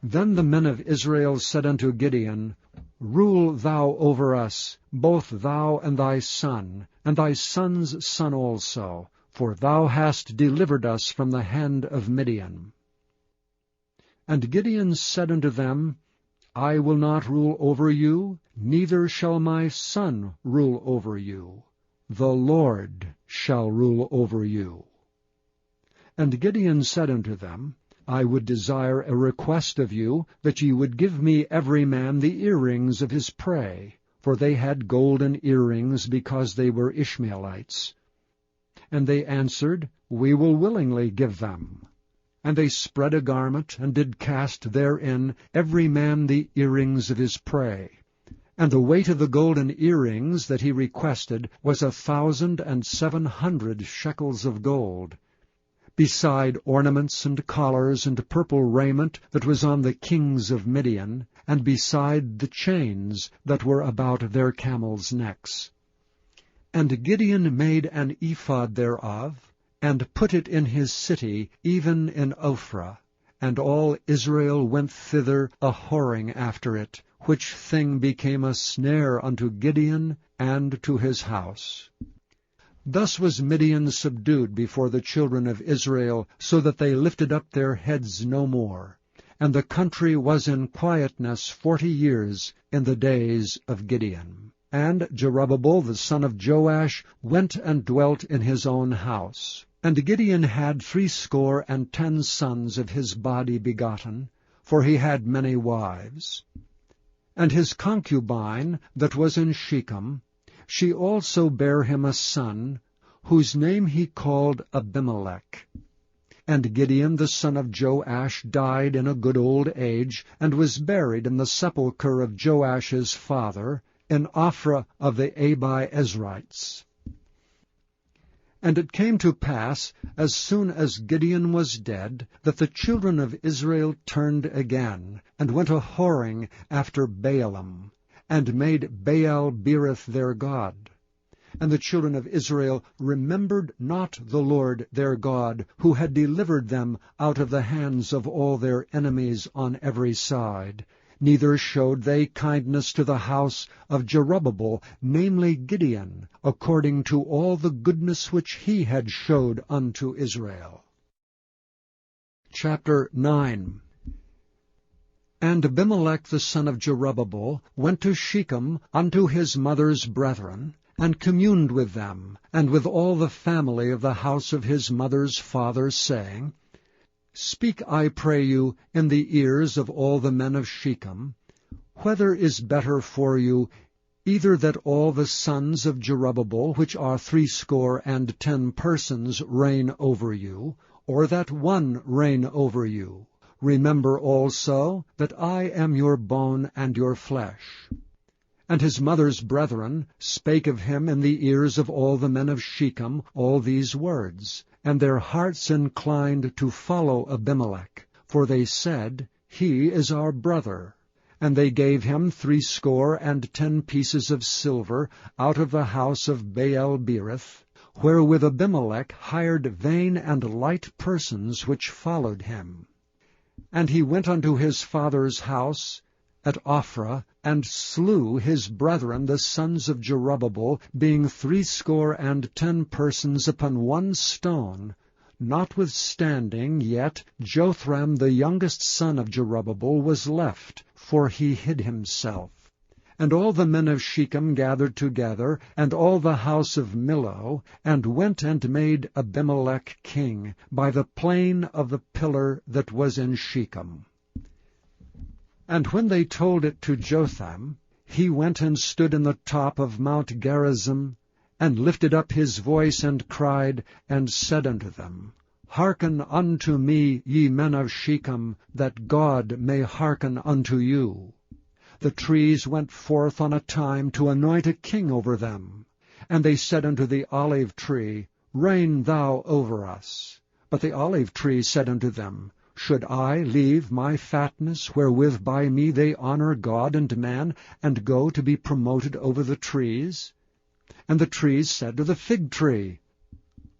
Then the men of Israel said unto Gideon, Rule thou over us, both thou and thy son's son also, for thou hast delivered us from the hand of Midian. And Gideon said unto them, I will not rule over you, neither shall my son rule over you. The Lord shall rule over you. And Gideon said unto them, I would desire a request of you, that ye would give me every man the earrings of his prey, for they had golden earrings, because they were Ishmaelites. And they answered, We will willingly give them. And they spread a garment, and did cast therein every man the earrings of his prey. And the weight of the golden earrings that he requested was 1,700 shekels of gold, beside ornaments and collars and purple raiment that was on the kings of Midian, and beside the chains that were about their camels' necks. And Gideon made an ephod thereof, and put it in his city, even in Ophrah. And all Israel went thither a-whoring after it, which thing became a snare unto Gideon and to his house. Thus was Midian subdued before the children of Israel, so that they lifted up their heads no more. And the country was in quietness 40 years in the days of Gideon. And Jerubbabel the son of Joash went and dwelt in his own house. And Gideon had 70 sons of his body begotten, for he had many wives. And his concubine that was in Shechem, she also bare him a son, whose name he called Abimelech. And Gideon the son of Joash died in a good old age, and was buried in the sepulchre of Joash's father, in Ophrah of the Abi-Ezrites. And it came to pass, as soon as Gideon was dead, that the children of Israel turned again, and went a-whoring after Baalim, and made Baal-berith their god. And the children of Israel remembered not the Lord their God, who had delivered them out of the hands of all their enemies on every side. Neither showed they kindness to the house of Jerubbabel, namely Gideon, according to all the goodness which he had showed unto Israel. Chapter 9. And Abimelech the son of Jerubbabel went to Shechem unto his mother's brethren, and communed with them, and with all the family of the house of his mother's father, saying, Speak, I pray you, in the ears of all the men of Shechem, whether is better for you, either that all the sons of Jerubbabel, which are 70 persons, reign over you, or that one reign over you. Remember also that I am your bone and your flesh. And his mother's brethren spake of him in the ears of all the men of Shechem all these words. And their hearts inclined to follow Abimelech, for they said, He is our brother. And they gave him 70 pieces of silver out of the house of Baal-berith, wherewith Abimelech hired vain and light persons which followed him. And he went unto his father's house at Ophrah, and slew his brethren the sons of Jerubbabel, being 70 persons upon one stone. Notwithstanding, yet Jotham the youngest son of Jerubbabel was left, for he hid himself. And all the men of Shechem gathered together, and all the house of Millo, and went and made Abimelech king, by the plain of the pillar that was in Shechem. And when they told it to Jotham, he went and stood in the top of Mount Gerizim, and lifted up his voice, and cried, and said unto them, Hearken unto me, ye men of Shechem, that God may hearken unto you. The trees went forth on a time to anoint a king over them. And they said unto the olive tree, Reign thou over us. But the olive tree said unto them, Should I leave my fatness, wherewith by me they honor God and man, and go to be promoted over the trees? And the trees said to the fig tree,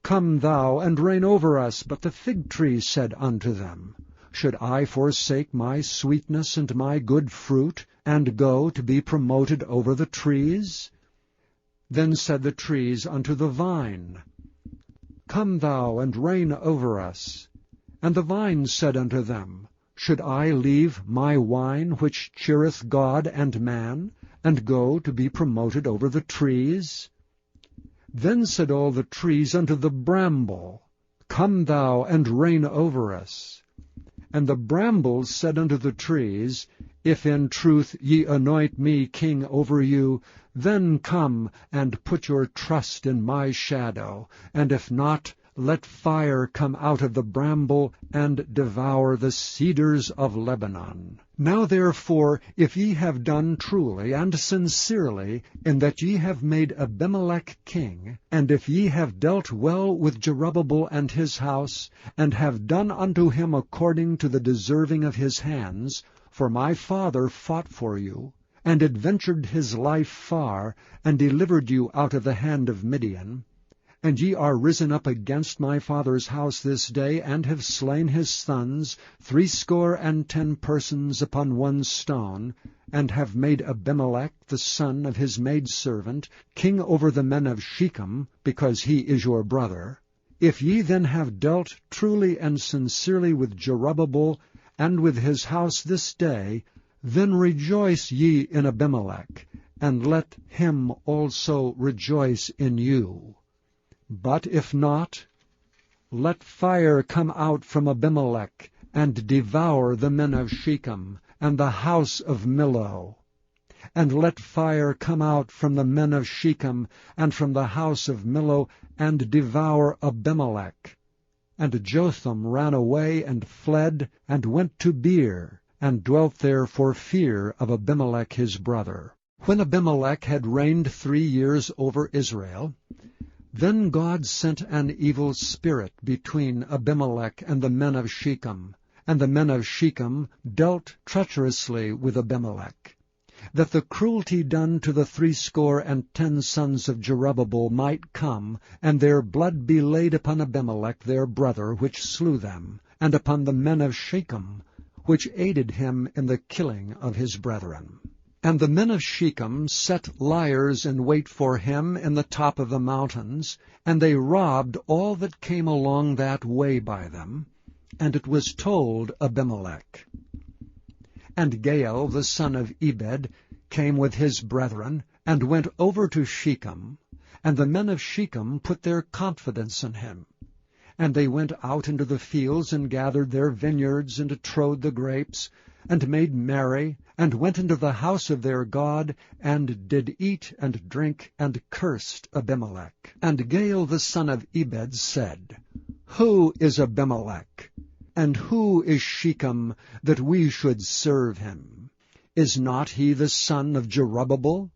Come thou and reign over us. But the fig tree said unto them, Should I forsake my sweetness and my good fruit, and go to be promoted over the trees? Then said the trees unto the vine, Come thou and reign over us. And the vine said unto them, Should I leave my wine, which cheereth God and man, and go to be promoted over the trees? Then said all the trees unto the bramble, Come thou and reign over us. And the brambles said unto the trees, If in truth ye anoint me king over you, then come and put your trust in my shadow, and if not, let fire come out of the bramble, and devour the cedars of Lebanon. Now therefore, if ye have done truly and sincerely, in that ye have made Abimelech king, and if ye have dealt well with Jerubbabel and his house, and have done unto him according to the deserving of his hands, for my father fought for you, and adventured his life far, and delivered you out of the hand of Midian, and ye are risen up against my father's house this day, and have slain his sons, 70 persons upon one stone, and have made Abimelech, the son of his maidservant, king over the men of Shechem, because he is your brother. If ye then have dealt truly and sincerely with Jerubbabel, and with his house this day, then rejoice ye in Abimelech, and let him also rejoice in you. But if not, let fire come out from Abimelech, and devour the men of Shechem, and the house of Millo. And let fire come out from the men of Shechem, and from the house of Millo, and devour Abimelech. And Jotham ran away, and fled, and went to Beer, and dwelt there for fear of Abimelech his brother. When Abimelech had reigned 3 years over Israel, then God sent an evil spirit between Abimelech and the men of Shechem, and the men of Shechem dealt treacherously with Abimelech, that the cruelty done to the 70 sons of Jerubbabel might come, and their blood be laid upon Abimelech their brother, which slew them, and upon the men of Shechem, which aided him in the killing of his brethren. And the men of Shechem set liers in wait for him in the top of the mountains, and they robbed all that came along that way by them. And it was told Abimelech. And Gaal the son of Ebed came with his brethren, and went over to Shechem, and the men of Shechem put their confidence in him. And they went out into the fields, and gathered their vineyards, and trode the grapes, and made merry, and went into the house of their God, and did eat and drink, and cursed Abimelech. And Gaal the son of Ebed said, Who is Abimelech? And who is Shechem, that we should serve him? Is not he the son of Jerubbabel?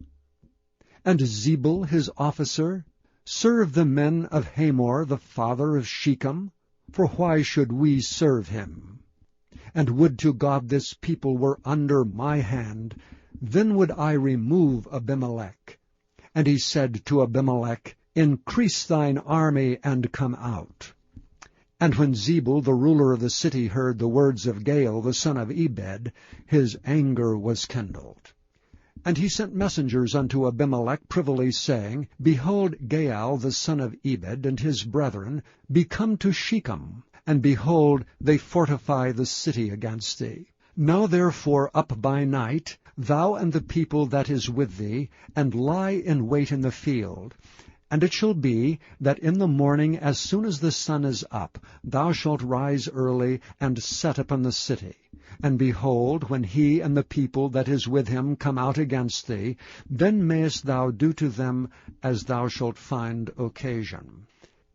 And Zebul his officer? Serve the men of Hamor the father of Shechem? For why should we serve him? And would to God this people were under my hand, then would I remove Abimelech. And he said to Abimelech, Increase thine army, and come out. And when Zebul the ruler of the city heard the words of Gaal the son of Ebed, his anger was kindled. And he sent messengers unto Abimelech privily, saying, Behold, Gaal the son of Ebed and his brethren be come to Shechem, and behold, they fortify the city against thee. Now therefore up by night, thou and the people that is with thee, and lie in wait in the field. And it shall be, that in the morning, as soon as the sun is up, thou shalt rise early, and set upon the city. And behold, when he and the people that is with him come out against thee, then mayest thou do to them as thou shalt find occasion.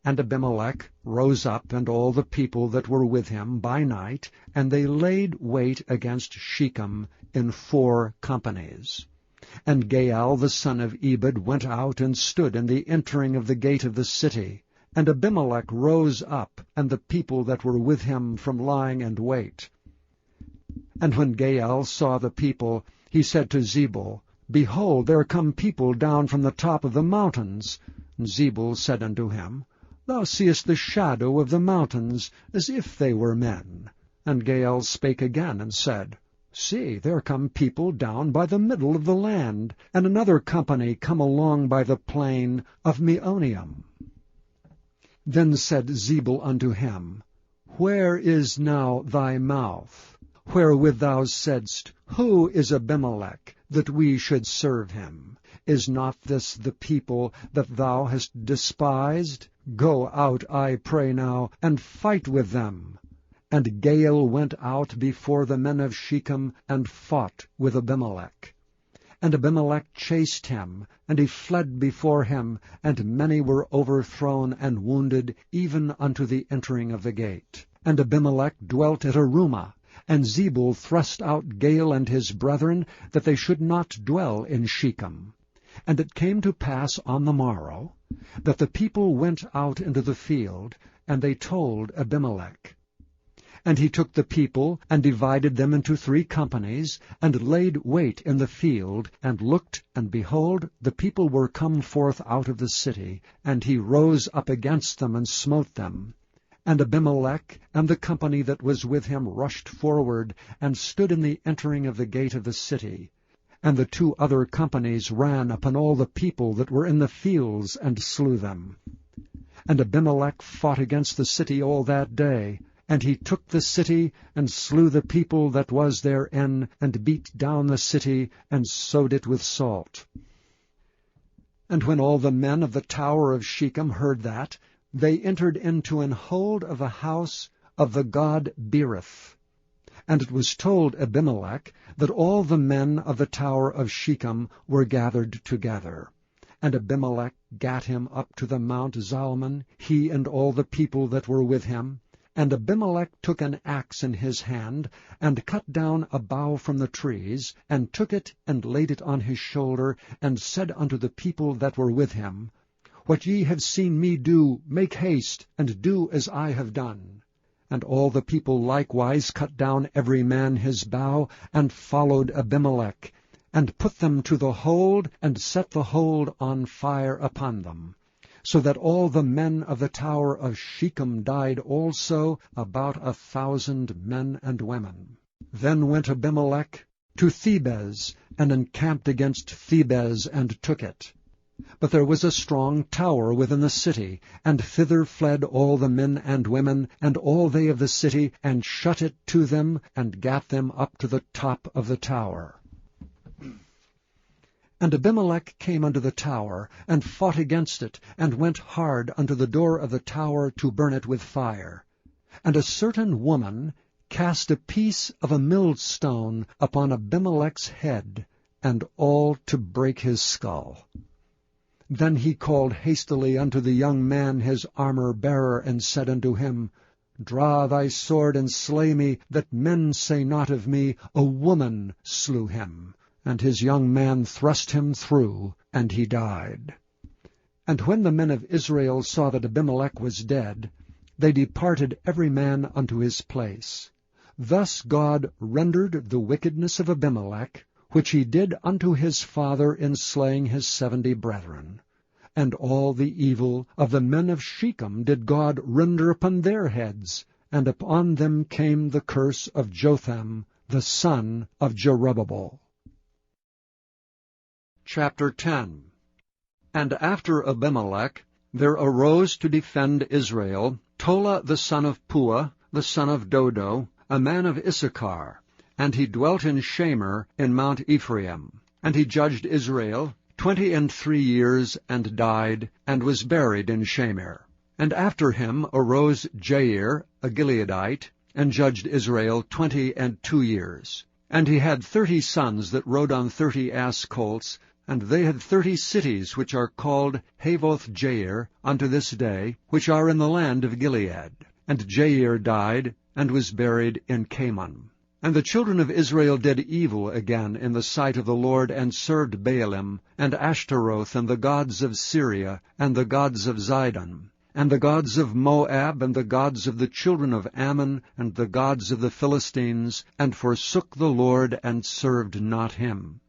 And Abimelech rose up, and all the people that were with him by night, and they laid wait against Shechem in 4 companies. And Gaal the son of Ebed went out and stood in the entering of the gate of the city. And Abimelech rose up, and the people that were with him from lying in wait. And when Gaal saw the people, he said to Zebul, Behold, there come people down from the top of the mountains. And Zebul said unto him, Thou seest the shadow of the mountains, as if they were men. And Gaal spake again, and said, See, there come people down by the middle of the land, and another company come along by the plain of Meonium. Then said Zebul unto him, Where is now thy mouth, wherewith thou saidst, Who is Abimelech, that we should serve him? Is not this the people that thou hast despised? Go out, I pray now, and fight with them. And Gaal went out before the men of Shechem, and fought with Abimelech. And Abimelech chased him, and he fled before him, and many were overthrown and wounded, even unto the entering of the gate. And Abimelech dwelt at Arumah, and Zebul thrust out Gaal and his brethren, that they should not dwell in Shechem. And it came to pass on the morrow, that the people went out into the field, and they told Abimelech. And he took the people, and divided them into 3 companies, and laid wait in the field, and looked, and behold, the people were come forth out of the city, and he rose up against them, and smote them. And Abimelech and the company that was with him rushed forward, and stood in the entering of the gate of the city. And the 2 other companies ran upon all the people that were in the fields, and slew them. And Abimelech fought against the city all that day, and he took the city, and slew the people that was therein, and beat down the city, and sowed it with salt. And when all the men of the tower of Shechem heard that, they entered into an hold of the house of the god Berith. And it was told Abimelech that all the men of the tower of Shechem were gathered together. And Abimelech gat him up to the Mount Zalmon, he and all the people that were with him. And Abimelech took an axe in his hand, and cut down a bough from the trees, and took it, and laid it on his shoulder, and said unto the people that were with him, What ye have seen me do, make haste, and do as I have done. And all the people likewise cut down every man his bough, and followed Abimelech, and put them to the hold, and set the hold on fire upon them. So that all the men of the tower of Shechem died also, about 1,000 men and women. Then went Abimelech to Thebez, and encamped against Thebez, and took it. But there was a strong tower within the city, and thither fled all the men and women, and all they of the city, and shut it to them, and gat them up to the top of the tower. And Abimelech came unto the tower, and fought against it, and went hard unto the door of the tower to burn it with fire. And a certain woman cast a piece of a millstone upon Abimelech's head, and all to break his skull. Then he called hastily unto the young man his armor-bearer, and said unto him, Draw thy sword, and slay me, that men say not of me, A woman slew him. And his young man thrust him through, and he died. And when the men of Israel saw that Abimelech was dead, they departed every man unto his place. Thus God rendered the wickedness of Abimelech, which he did unto his father in slaying his 70 brethren. And all the evil of the men of Shechem did God render upon their heads, and upon them came the curse of Jotham, the son of Jerubbaal. Chapter 10. And after Abimelech there arose to defend Israel Tola the son of Puah, the son of Dodo, a man of Issachar, and he dwelt in Shamer in Mount Ephraim. And he judged Israel 23 years, and died, and was buried in Shamer. And after him arose Jair, a Gileadite, and judged Israel 22 years. And he had 30 sons that rode on 30 ass colts, and they had 30 cities which are called Havoth-Jair unto this day, which are in the land of Gilead. And Jair died, and was buried in Camon. And the children of Israel did evil again in the sight of the Lord, and served Baalim, and Ashtaroth, and the gods of Syria, and the gods of Zidon, and the gods of Moab, and the gods of the children of Ammon, and the gods of the Philistines, and forsook the Lord, and served not him.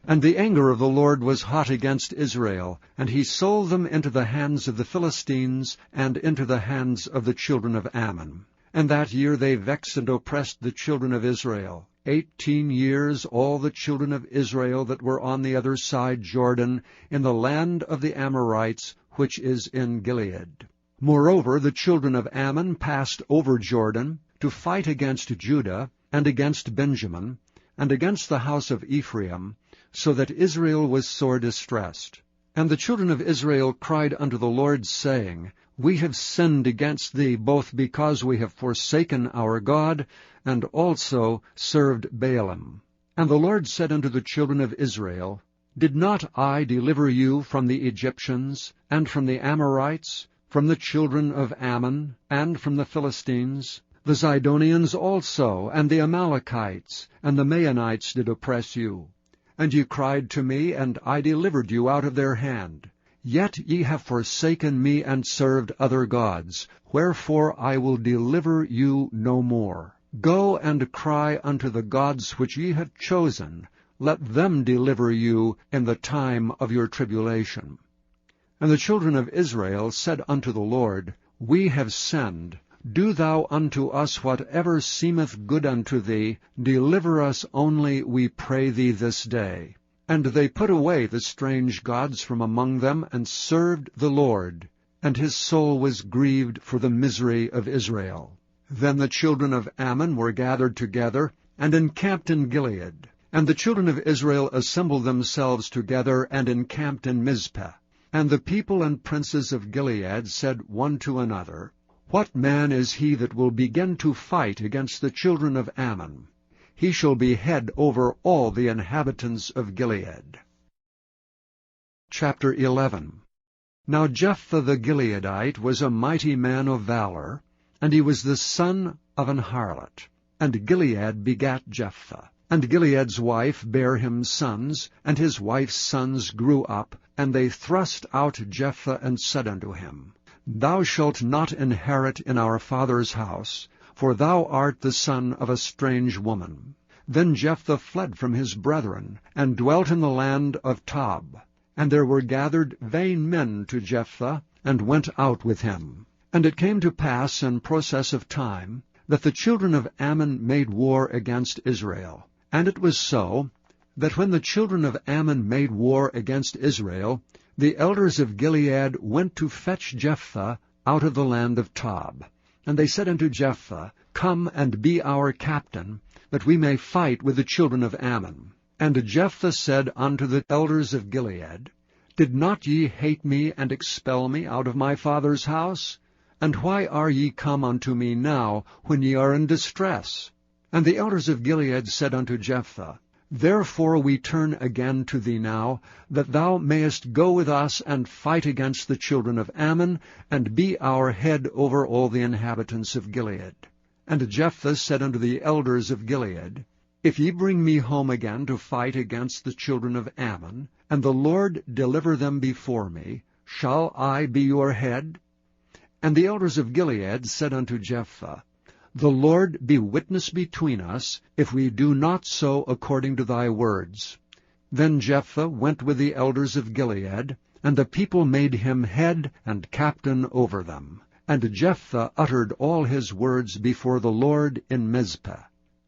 And the anger of the Lord was hot against Israel, and he sold them into the hands of the Philistines, and into the hands of the children of Ammon. And that year they vexed and oppressed the children of Israel. 18 years all the children of Israel that were on the other side Jordan, in the land of the Amorites, which is in Gilead. Moreover, the children of Ammon passed over Jordan, to fight against Judah, and against Benjamin, and against the house of Ephraim, so that Israel was sore distressed. And the children of Israel cried unto the Lord, saying, We have sinned against thee, both because we have forsaken our God, and also served Baalim. And the Lord said unto the children of Israel, Did not I deliver you from the Egyptians, and from the Amorites, from the children of Ammon, and from the Philistines? The Zidonians also, and the Amalekites, and the Maonites did oppress you. And ye cried to me, and I delivered you out of their hand. Yet ye have forsaken me, and served other gods. Wherefore I will deliver you no more. Go and cry unto the gods which ye have chosen. Let them deliver you in the time of your tribulation. And the children of Israel said unto the Lord, We have sinned. Do thou unto us whatever seemeth good unto thee. Deliver us only, we pray thee, this day. And they put away the strange gods from among them, and served the Lord. And his soul was grieved for the misery of Israel. Then the children of Ammon were gathered together, and encamped in Gilead. And the children of Israel assembled themselves together, and encamped in Mizpeh. And the people and princes of Gilead said one to another, What man is he that will begin to fight against the children of Ammon? He shall be head over all the inhabitants of Gilead. Chapter 11. Now Jephthah the Gileadite was a mighty man of valor, and he was the son of an harlot. And Gilead begat Jephthah. And Gilead's wife bare him sons, and his wife's sons grew up, and they thrust out Jephthah, and said unto him, Thou shalt not inherit in our father's house, for thou art the son of a strange woman. Then Jephthah fled from his brethren, and dwelt in the land of Tob. And there were gathered vain men to Jephthah, and went out with him. And it came to pass in process of time, that the children of Ammon made war against Israel. And it was so, that when the children of Ammon made war against Israel, the elders of Gilead went to fetch Jephthah out of the land of Tob. And they said unto Jephthah, Come and be our captain, that we may fight with the children of Ammon. And Jephthah said unto the elders of Gilead, Did not ye hate me, and expel me out of my father's house? And why are ye come unto me now, when ye are in distress? And the elders of Gilead said unto Jephthah, Therefore we turn again to thee now, that thou mayest go with us and fight against the children of Ammon, and be our head over all the inhabitants of Gilead. And Jephthah said unto the elders of Gilead, If ye bring me home again to fight against the children of Ammon, and the Lord deliver them before me, shall I be your head? And the elders of Gilead said unto Jephthah, The Lord be witness between us, if we do not so according to thy words. Then Jephthah went with the elders of Gilead, and the people made him head and captain over them. And Jephthah uttered all his words before the Lord in Mizpeh.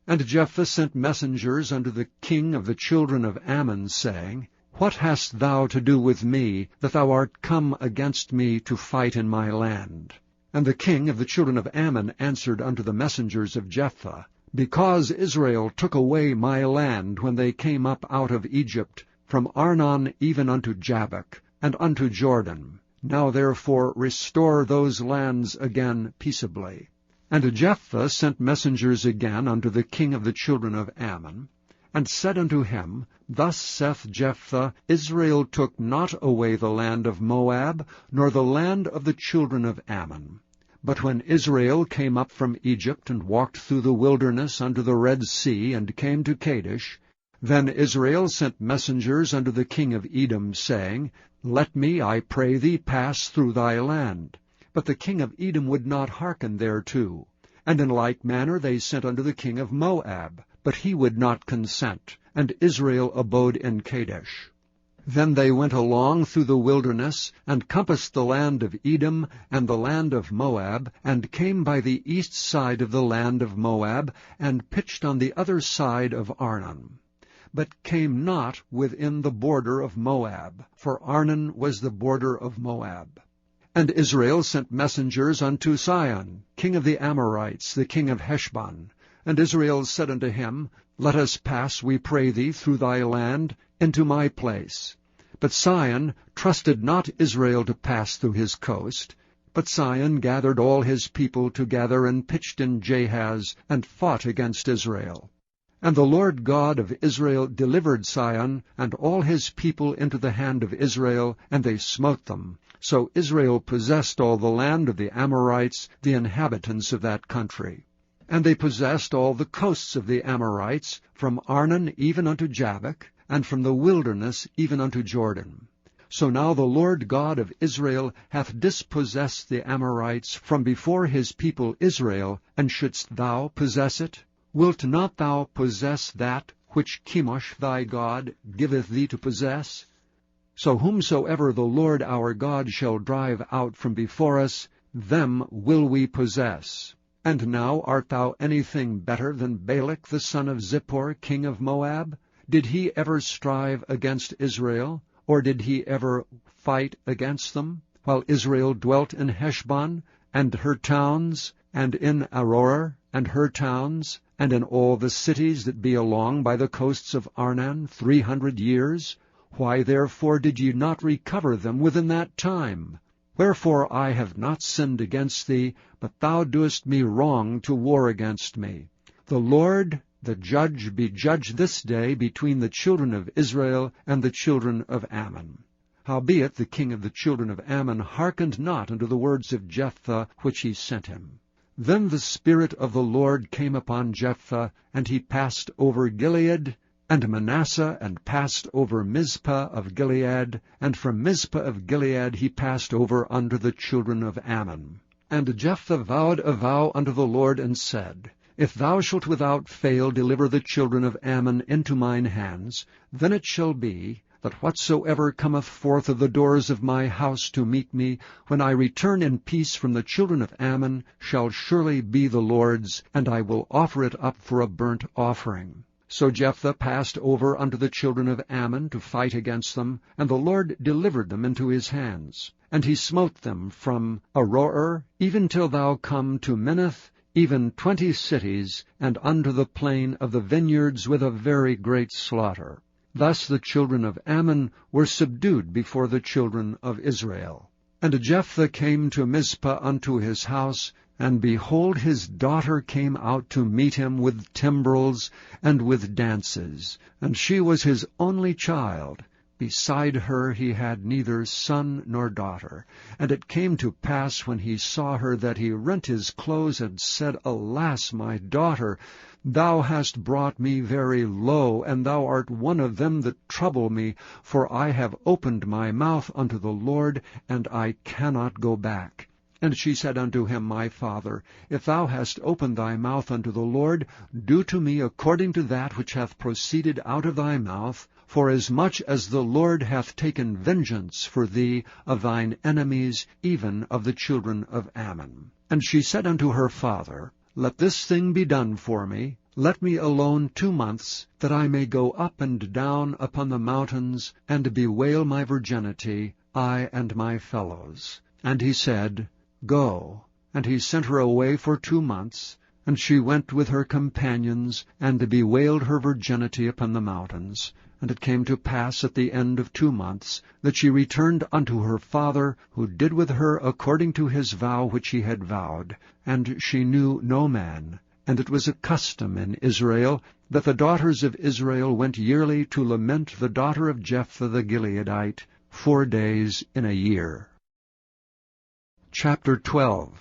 And Jephthah sent messengers unto the king of the children of Ammon, saying, What hast thou to do with me, that thou art come against me to fight in my land? And the king of the children of Ammon answered unto the messengers of Jephthah, Because Israel took away my land when they came up out of Egypt, from Arnon even unto Jabbok, and unto Jordan. Now therefore restore those lands again peaceably. And Jephthah sent messengers again unto the king of the children of Ammon, and said unto him, Thus saith Jephthah, Israel took not away the land of Moab, nor the land of the children of Ammon. But when Israel came up from Egypt, and walked through the wilderness unto the Red Sea, and came to Kadesh, then Israel sent messengers unto the king of Edom, saying, Let me, I pray thee, pass through thy land. But the king of Edom would not hearken thereto. And in like manner they sent unto the king of Moab, but he would not consent, and Israel abode in Kadesh. Then they went along through the wilderness, and compassed the land of Edom and the land of Moab, and came by the east side of the land of Moab, and pitched on the other side of Arnon, but came not within the border of Moab, for Arnon was the border of Moab. And Israel sent messengers unto Sihon, king of the Amorites, the king of Heshbon. And Israel said unto him, Let us pass, we pray thee, through thy land, into my place. But Sihon trusted not Israel to pass through his coast. But Sihon gathered all his people together, and pitched in Jahaz, and fought against Israel. And the Lord God of Israel delivered Sihon and all his people into the hand of Israel, and they smote them. So Israel possessed all the land of the Amorites, the inhabitants of that country. And they possessed all the coasts of the Amorites, from Arnon even unto Jabbok, and from the wilderness even unto Jordan. So now the Lord God of Israel hath dispossessed the Amorites from before his people Israel, and shouldst thou possess it? Wilt not thou possess that which Chemosh thy God giveth thee to possess? So whomsoever the Lord our God shall drive out from before us, them will we possess. And now art thou anything better than Balak the son of Zippor, king of Moab? Did he ever strive against Israel, or did he ever fight against them, while Israel dwelt in Heshbon, and her towns, and in Aroer, and her towns, and in all the cities that be along by the coasts of Arnon 300 years? Why therefore did ye not recover them within that time? Wherefore I have not sinned against thee, but thou doest me wrong to war against me. The Lord the judge be judged this day between the children of Israel and the children of Ammon. Howbeit the king of the children of Ammon hearkened not unto the words of Jephthah which he sent him. Then the Spirit of the Lord came upon Jephthah, and he passed over Gilead, and Manasseh, and passed over Mizpah of Gilead, and from Mizpah of Gilead he passed over unto the children of Ammon. And Jephthah vowed a vow unto the Lord, and said, If thou shalt without fail deliver the children of Ammon into mine hands, then it shall be, that whatsoever cometh forth of the doors of my house to meet me, when I return in peace from the children of Ammon, shall surely be the Lord's, and I will offer it up for a burnt offering. So Jephthah passed over unto the children of Ammon to fight against them, and the Lord delivered them into his hands. And he smote them from Aroer, even till thou come to Minnith, even 20 cities, and unto the plain of the vineyards with a very great slaughter. Thus the children of Ammon were subdued before the children of Israel. And Jephthah came to Mizpah unto his house, and behold, his daughter came out to meet him with timbrels and with dances, and she was his only child. Beside her he had neither son nor daughter. And it came to pass, when he saw her, that he rent his clothes, and said, Alas, my daughter, thou hast brought me very low, and thou art one of them that trouble me, for I have opened my mouth unto the Lord, and I cannot go back. And she said unto him, My father, if thou hast opened thy mouth unto the Lord, do to me according to that which hath proceeded out of thy mouth, forasmuch as the Lord hath taken vengeance for thee of thine enemies, even of the children of Ammon. And she said unto her father, Let this thing be done for me. Let me alone 2 months, that I may go up and down upon the mountains, and bewail my virginity, I and my fellows. And he said, Go. And he sent her away for 2 months, and she went with her companions, and bewailed her virginity upon the mountains. And it came to pass at the end of 2 months, that she returned unto her father, who did with her according to his vow which he had vowed. And she knew no man. And it was a custom in Israel, that the daughters of Israel went yearly to lament the daughter of Jephthah the Gileadite 4 days in a year. Chapter 12.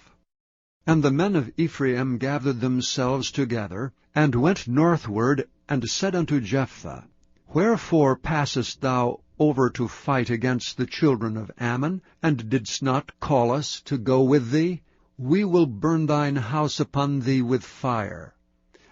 And the men of Ephraim gathered themselves together, and went northward, and said unto Jephthah, Wherefore passest thou over to fight against the children of Ammon, and didst not call us to go with thee? We will burn thine house upon thee with fire.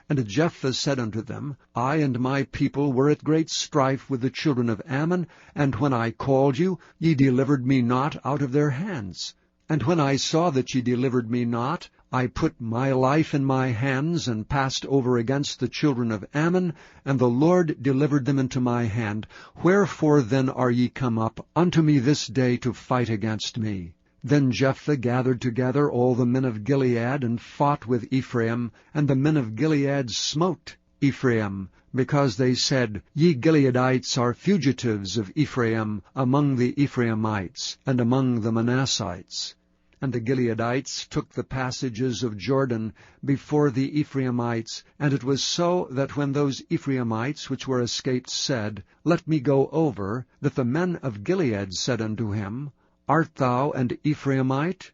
And Jephthah said unto them, I and my people were at great strife with the children of Ammon, and when I called you, ye delivered me not out of their hands. And when I saw that ye delivered me not, I put my life in my hands, and passed over against the children of Ammon, and the Lord delivered them into my hand. Wherefore then are ye come up unto me this day to fight against me? Then Jephthah gathered together all the men of Gilead, and fought with Ephraim, and the men of Gilead smote Ephraim, because they said, Ye Gileadites are fugitives of Ephraim among the Ephraimites, and among the Manassites. And the Gileadites took the passages of Jordan before the Ephraimites. And it was so that when those Ephraimites which were escaped said, Let me go over, that the men of Gilead said unto him, Art thou an Ephraimite?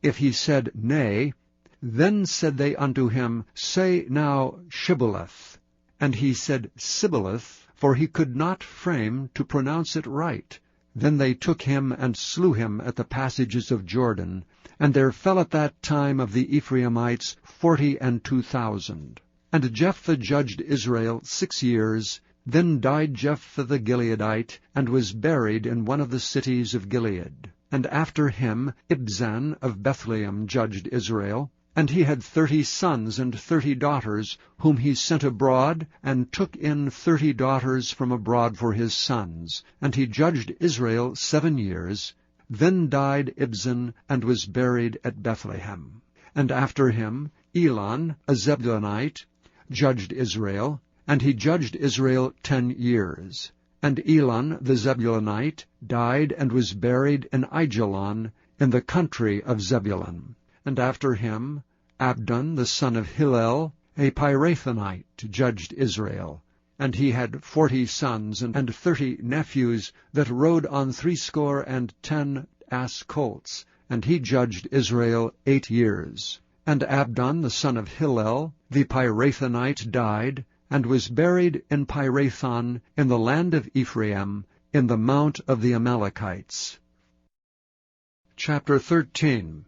If he said, Nay, then said they unto him, Say now Shibboleth. And he said Sibboleth, for he could not frame to pronounce it right. Then they took him and slew him at the passages of Jordan. And there fell at that time of the Ephraimites 42,000. And Jephthah judged Israel 6 years. Then died Jephthah the Gileadite, and was buried in one of the cities of Gilead. And after him Ibzan of Bethlehem judged Israel. And he had 30 sons and 30 daughters, whom he sent abroad, and took in 30 daughters from abroad for his sons. And he judged Israel 7 years. Then died Ibzan, and was buried at Bethlehem. And after him Elon, a Zebulunite, judged Israel. And he judged Israel 10 years. And Elon the Zebulunite died, and was buried in Aijalon, in the country of Zebulun. And after him Abdon the son of Hillel, a Pirathonite, judged Israel. And he had 40 sons and 30 nephews that rode on 70 ass colts. And he judged Israel 8 years. And Abdon the son of Hillel, the Pirathonite, died, and was buried in Pirathon, in the land of Ephraim, in the mount of the Amalekites. Chapter 13.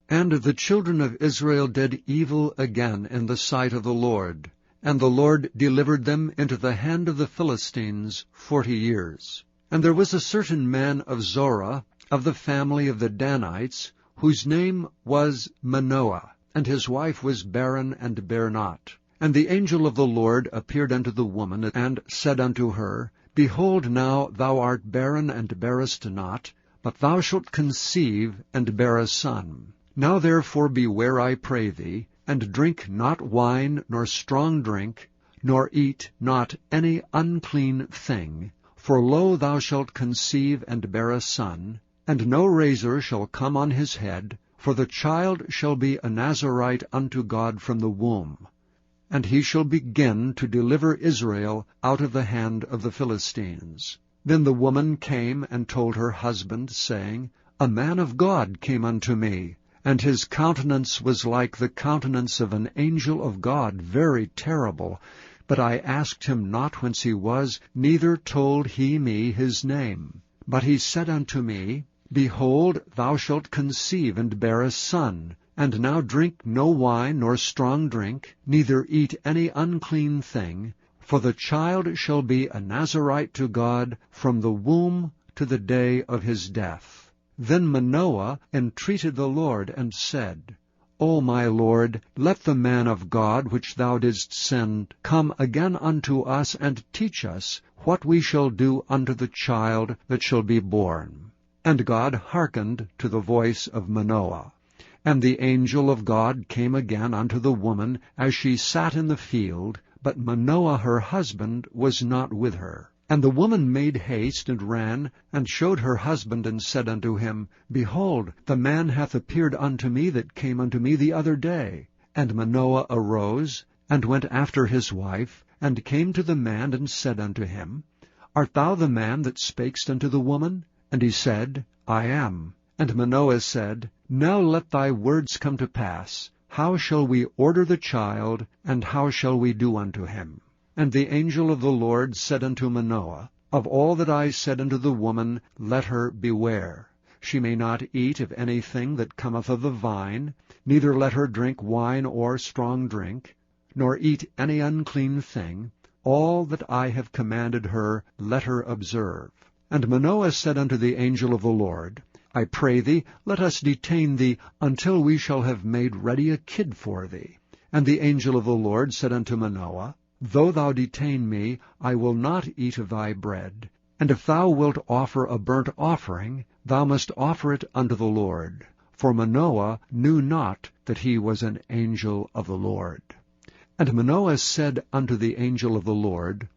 And the children of Israel did evil again in the sight of the Lord, and the Lord delivered them into the hand of the Philistines 40 years. And there was a certain man of Zorah, of the family of the Danites, whose name was Manoah, and his wife was barren and bare not. And the angel of the Lord appeared unto the woman, and said unto her, Behold, now thou art barren and bearest not, but thou shalt conceive and bear a son. Now therefore beware, I pray thee, and drink not wine nor strong drink, nor eat not any unclean thing. For lo, thou shalt conceive and bear a son, and no razor shall come on his head, for the child shall be a Nazarite unto God from the womb. And he shall begin to deliver Israel out of the hand of the Philistines. Then the woman came and told her husband, saying, A man of God came unto me, and his countenance was like the countenance of an angel of God, very terrible. But I asked him not whence he was, neither told he me his name. But he said unto me, Behold, thou shalt conceive and bear a son. And now drink no wine nor strong drink, neither eat any unclean thing, for the child shall be a Nazarite to God from the womb to the day of his death. Then Manoah entreated the Lord, and said, O my Lord, let the man of God which thou didst send come again unto us, and teach us what we shall do unto the child that shall be born. And God hearkened to the voice of Manoah. And the angel of God came again unto the woman as she sat in the field, but Manoah her husband was not with her. And the woman made haste, and ran, and showed her husband, and said unto him, Behold, the man hath appeared unto me that came unto me the other day. And Manoah arose, and went after his wife, and came to the man, and said unto him, Art thou the man that spakest unto the woman? And he said, I am. And Manoah said, Now let thy words come to pass. How shall we order the child, and how shall we do unto him? And the angel of the Lord said unto Manoah, Of all that I said unto the woman, let her beware. She may not eat of anything that cometh of the vine, neither let her drink wine or strong drink, nor eat any unclean thing. All that I have commanded her, let her observe. And Manoah said unto the angel of the Lord, I pray thee, let us detain thee until we shall have made ready a kid for thee. And the angel of the Lord said unto Manoah, Though thou detain me, I will not eat of thy bread. And if thou wilt offer a burnt offering, thou must offer it unto the Lord. For Manoah knew not that he was an angel of the Lord. And Manoah said unto the angel of the Lord,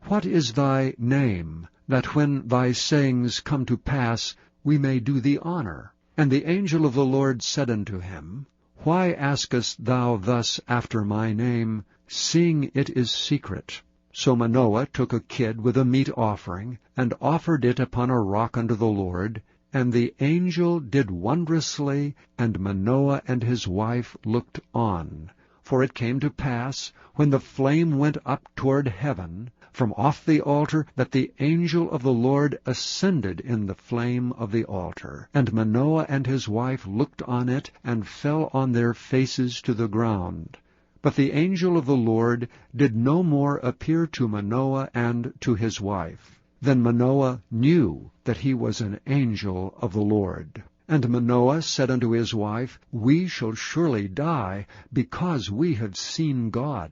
What is thy name, that when thy sayings come to pass, we may do thee honor? And the angel of the Lord said unto him, Why askest thou thus after my name, seeing it is secret? So Manoah took a kid with a meat offering, and offered it upon a rock unto the Lord. And the angel did wondrously, and Manoah and his wife looked on. For it came to pass, when the flame went up toward heaven, from off the altar, that the angel of the Lord ascended in the flame of the altar. And Manoah and his wife looked on it, and fell on their faces to the ground. But the angel of the Lord did no more appear to Manoah and to his wife. Then Manoah knew that he was an angel of the Lord. And Manoah said unto his wife, We shall surely die, because we have seen God.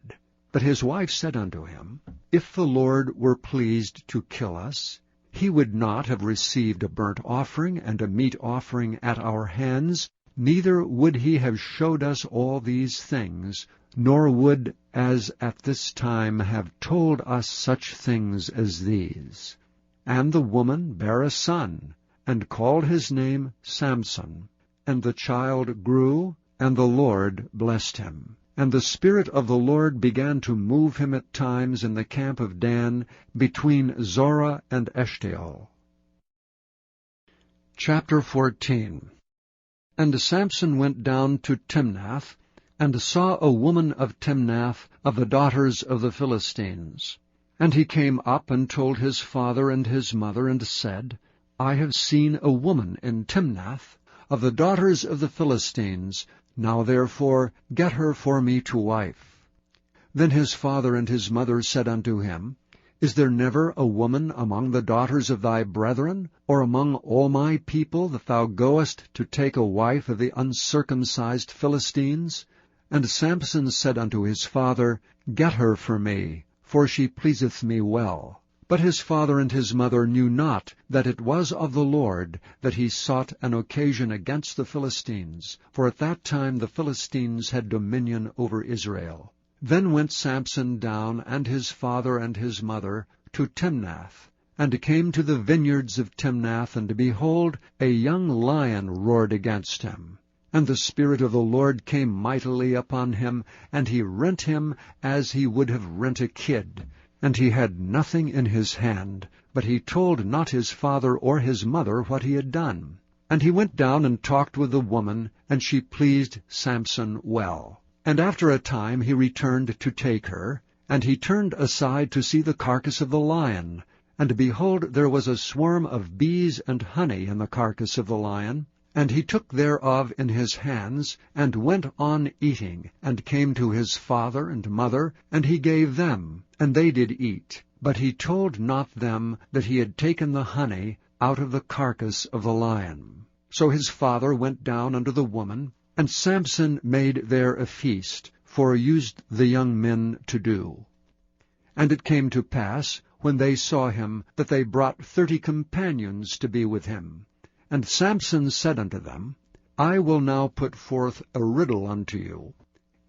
But his wife said unto him, If the Lord were pleased to kill us, he would not have received a burnt offering and a meat offering at our hands, neither would he have showed us all these things, nor would as at this time have told us such things as these. And the woman bare a son, and called his name Samson. And the child grew, and the Lord blessed him. And the Spirit of the Lord began to move him at times in the camp of Dan, between Zorah and Eshtaol. Chapter 14. And Samson went down to Timnath, and saw a woman of Timnath, of the daughters of the Philistines. And he came up and told his father and his mother, and said, I have seen a woman in Timnath, of the daughters of the Philistines. Now therefore get her for me to wife. Then his father and his mother said unto him, Is there never a woman among the daughters of thy brethren, or among all my people, that thou goest to take a wife of the uncircumcised Philistines? And Samson said unto his father, Get her for me, for she pleaseth me well. But his father and his mother knew not that it was of the Lord that he sought an occasion against the Philistines, for at that time the Philistines had dominion over Israel. Then went Samson down, and his father and his mother, to Timnath, and came to the vineyards of Timnath, and behold, a young lion roared against him. And the Spirit of the Lord came mightily upon him, and he rent him as he would have rent a kid. And he had nothing in his hand, but he told not his father or his mother what he had done. And he went down and talked with the woman, and she pleased Samson well. And after a time he returned to take her, and he turned aside to see the carcass of the lion. And behold, there was a swarm of bees and honey in the carcass of the lion. And he took thereof in his hands, and went on eating, and came to his father and mother, and he gave them, and they did eat. But he told not them that he had taken the honey out of the carcass of the lion. So his father went down unto the woman, and Samson made there a feast, for used the young men to do. And it came to pass, when they saw him, that they brought 30 companions to be with him. And Samson said unto them, I will now put forth a riddle unto you.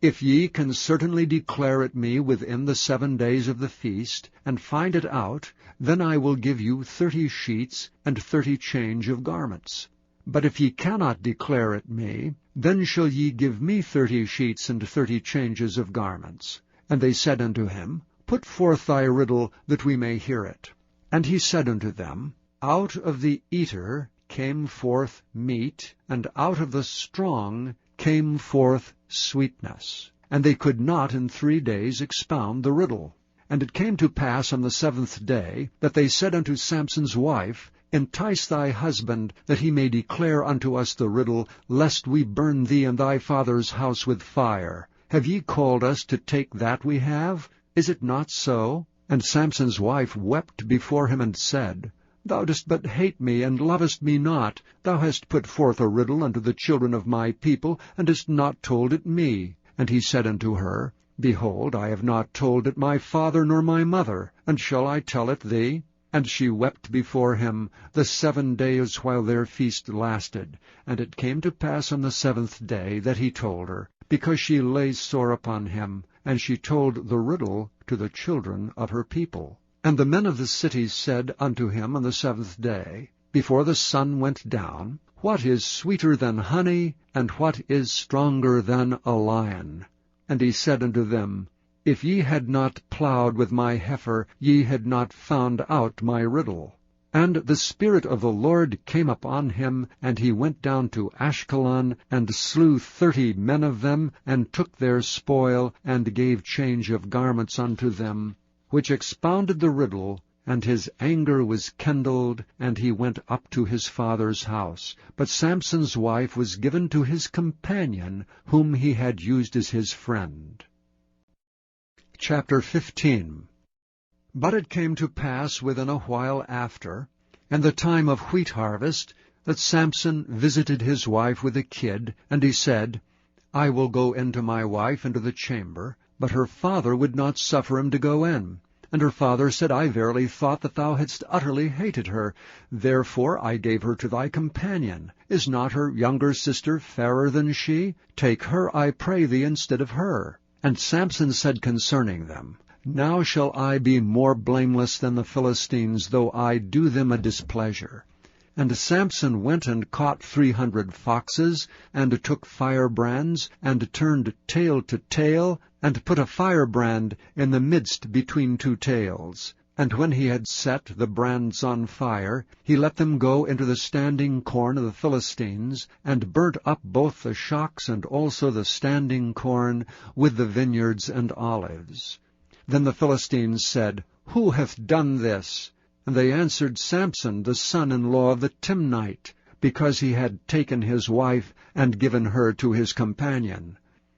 If ye can certainly declare it me within the 7 days of the feast, and find it out, then I will give you 30 sheets and 30 change of garments. But if ye cannot declare it me, then shall ye give me 30 sheets and 30 changes of garments. And they said unto him, Put forth thy riddle, that we may hear it. And he said unto them, Out of the eater came forth meat, and out of the strong came forth sweetness. And they could not in 3 days expound the riddle. And it came to pass on the 7th day, that they said unto Samson's wife, Entice thy husband, that he may declare unto us the riddle, lest we burn thee and thy father's house with fire. Have ye called us to take that we have? Is it not so? And Samson's wife wept before him, and said, Thou dost but hate me, and lovest me not. Thou hast put forth a riddle unto the children of my people, and hast not told it me. And he said unto her, Behold, I have not told it my father nor my mother, and shall I tell it thee? And she wept before him the 7 days while their feast lasted. And it came to pass on the 7th day that he told her, because she lay sore upon him, and she told the riddle to the children of her people. And the men of the city said unto him on the 7th day, before the sun went down, What is sweeter than honey, and what is stronger than a lion? And he said unto them, If ye had not plowed with my heifer, ye had not found out my riddle. And the Spirit of the Lord came upon him, and he went down to Ashkelon, and slew 30 men of them, and took their spoil, and gave change of garments unto them, which expounded the riddle. And his anger was kindled, and he went up to his father's house. But Samson's wife was given to his companion, whom he had used as his friend. Chapter 15. But it came to pass within a while after, and the time of wheat harvest, that Samson visited his wife with a kid, and he said, I will go in to my wife into the chamber. But her father would not suffer him to go in. And her father said, I verily thought that thou hadst utterly hated her. Therefore I gave her to thy companion. Is not her younger sister fairer than she? Take her, I pray thee, instead of her. And Samson said concerning them, Now shall I be more blameless than the Philistines, though I do them a displeasure. And Samson went and caught 300 foxes, and took firebrands, and turned tail to tail, and put a firebrand in the midst between 2 tails. And when he had set the brands on fire, he let them go into the standing corn of the Philistines, and burnt up both the shocks and also the standing corn, with the vineyards and olives. Then the Philistines said, Who hath done this? And they answered, Samson, the son-in-law of the Timnite, because he had taken his wife, and given her to his companion.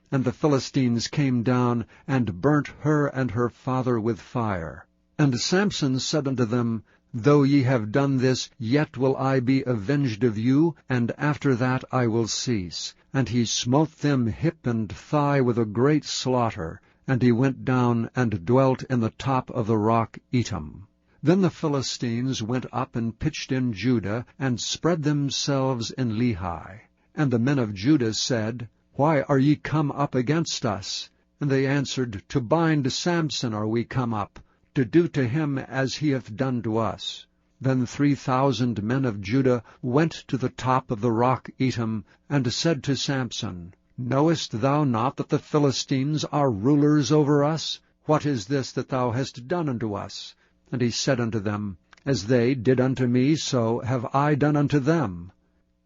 And the Philistines came down, and burnt her and her father with fire. And Samson said unto them, Though ye have done this, yet will I be avenged of you, and after that I will cease. And he smote them hip and thigh with a great slaughter. And he went down and dwelt in the top of the rock Etam. Then the Philistines went up and pitched in Judah, and spread themselves in Lehi. And the men of Judah said, Why are ye come up against us? And they answered, To bind Samson are we come up, to do to him as he hath done to us. Then 3,000 men of Judah went to the top of the rock Etam, and said to Samson, Knowest thou not that the Philistines are rulers over us? What is this that thou hast done unto us? And he said unto them, As they did unto me, so have I done unto them.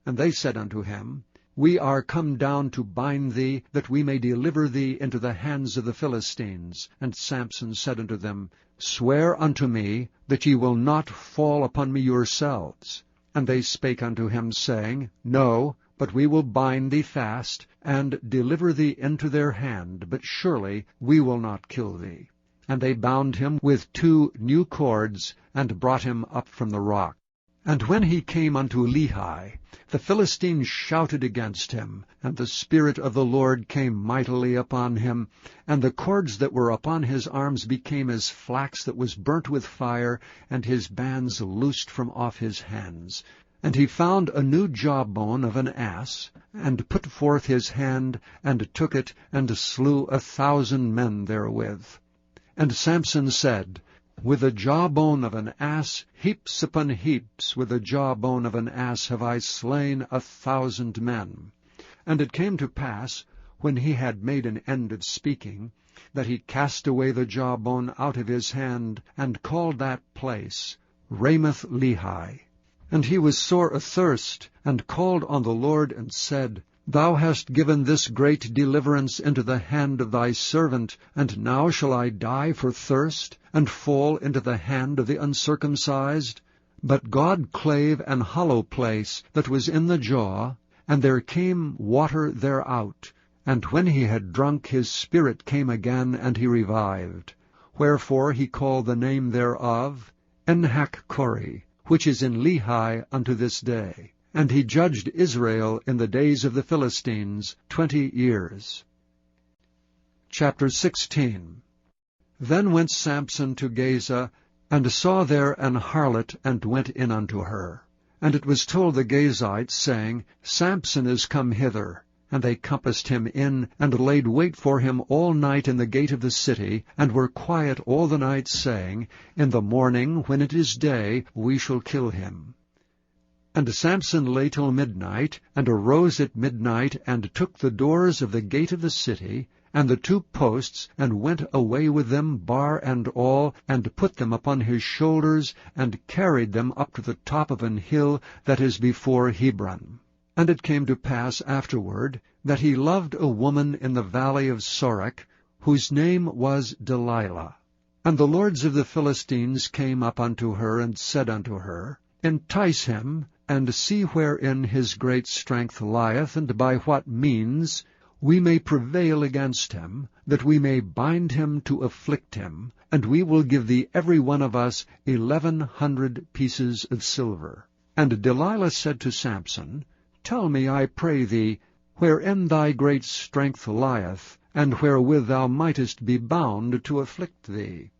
And they said unto him, We are come down to bind thee, that we may deliver thee into the hands of the Philistines. And Samson said unto them, Swear unto me that ye will not fall upon me yourselves. And they spake unto him, saying, No, but we will bind thee fast, and deliver thee into their hand, but surely we will not kill thee. And they bound him with 2 new cords, and brought him up from the rock. And when he came unto Lehi, the Philistines shouted against him, and the Spirit of the Lord came mightily upon him, and the cords that were upon his arms became as flax that was burnt with fire, and his bands loosed from off his hands. And he found a new jawbone of an ass, and put forth his hand, and took it, and slew 1,000 men therewith. And Samson said, With the jawbone of an ass, heaps upon heaps, with the jawbone of an ass have I slain 1,000 men. And it came to pass, when he had made an end of speaking, that he cast away the jawbone out of his hand, and called that place Ramoth Lehi. And he was sore athirst, and called on the Lord, and said, Thou hast given this great deliverance into the hand of thy servant, and now shall I die for thirst, and fall into the hand of the uncircumcised? But God clave an hollow place that was in the jaw, and there came water thereout, And when he had drunk, his spirit came again, and he revived. Wherefore he called the name thereof Enhakkore, which is in Lehi unto this day. And he judged Israel in the days of the Philistines 20 years. Chapter 16. Then went Samson to Gaza, and saw there an harlot, and went in unto her. And it was told the Gazites, saying, Samson is come hither. And they compassed him in, and laid wait for him all night in the gate of the city, and were quiet all the night, saying, In the morning, when it is day, we shall kill him. And Samson lay till midnight, and arose at midnight, and took the doors of the gate of the city, and the 2 posts, and went away with them, bar and all, and put them upon his shoulders, and carried them up to the top of an hill that is before Hebron. And it came to pass afterward, that he loved a woman in the valley of Sorek, whose name was Delilah. And the lords of the Philistines came up unto her, and said unto her, Entice him, and see wherein his great strength lieth, and by what means we may prevail against him, that we may bind him to afflict him, and we will give thee every one of us 1,100 pieces of silver. And Delilah said to Samson, Tell me, I pray thee, wherein thy great strength lieth, and wherewith thou mightest be bound to afflict thee.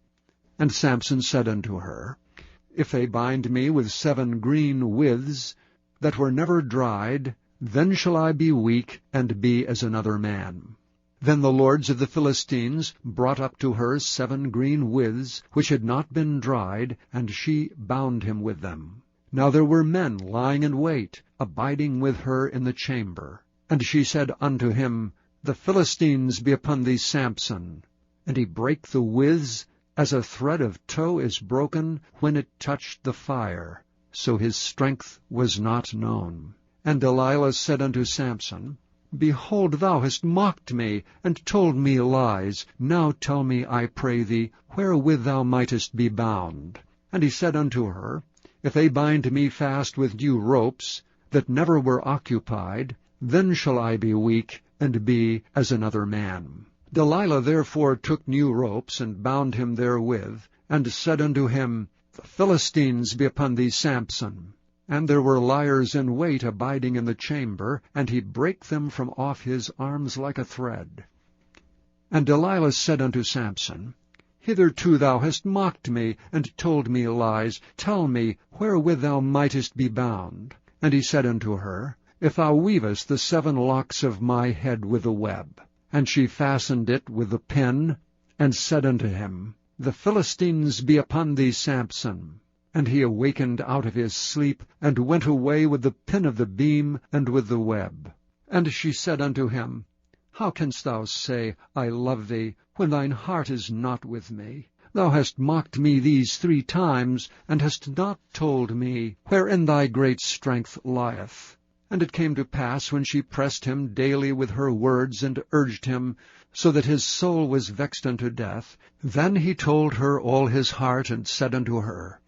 And Samson said unto her, If they bind me with 7 green withs, that were never dried, then shall I be weak, and be as another man. Then the lords of the Philistines brought up to her 7 green withs, which had not been dried, and she bound him with them. Now there were men lying in wait, abiding with her in the chamber. And she said unto him, The Philistines be upon thee, Samson. And he brake the withs, as a thread of tow is broken when it touched the fire. So his strength was not known. And Delilah said unto Samson, Behold, thou hast mocked me, and told me lies. Now tell me, I pray thee, wherewith thou mightest be bound. And he said unto her, If they bind me fast with new ropes, that never were occupied, then shall I be weak, and be as another man. Delilah therefore took new ropes, and bound him therewith, and said unto him, The Philistines be upon thee, Samson. And there were liers in wait abiding in the chamber, and he brake them from off his arms like a thread. And Delilah said unto Samson, Hitherto thou hast mocked me, and told me lies. Tell me, wherewith thou mightest be bound. And he said unto her, If thou weavest the 7 locks of my head with the web. And she fastened it with the pin, and said unto him, The Philistines be upon thee, Samson. And he awakened out of his sleep, and went away with the pin of the beam, and with the web. And she said unto him, How canst thou say, I love thee, when thine heart is not with me? Thou hast mocked me these 3 times, and hast not told me wherein thy great strength lieth. And it came to pass, when she pressed him daily with her words, and urged him, so that his soul was vexed unto death, then he told her all his heart, and said unto her,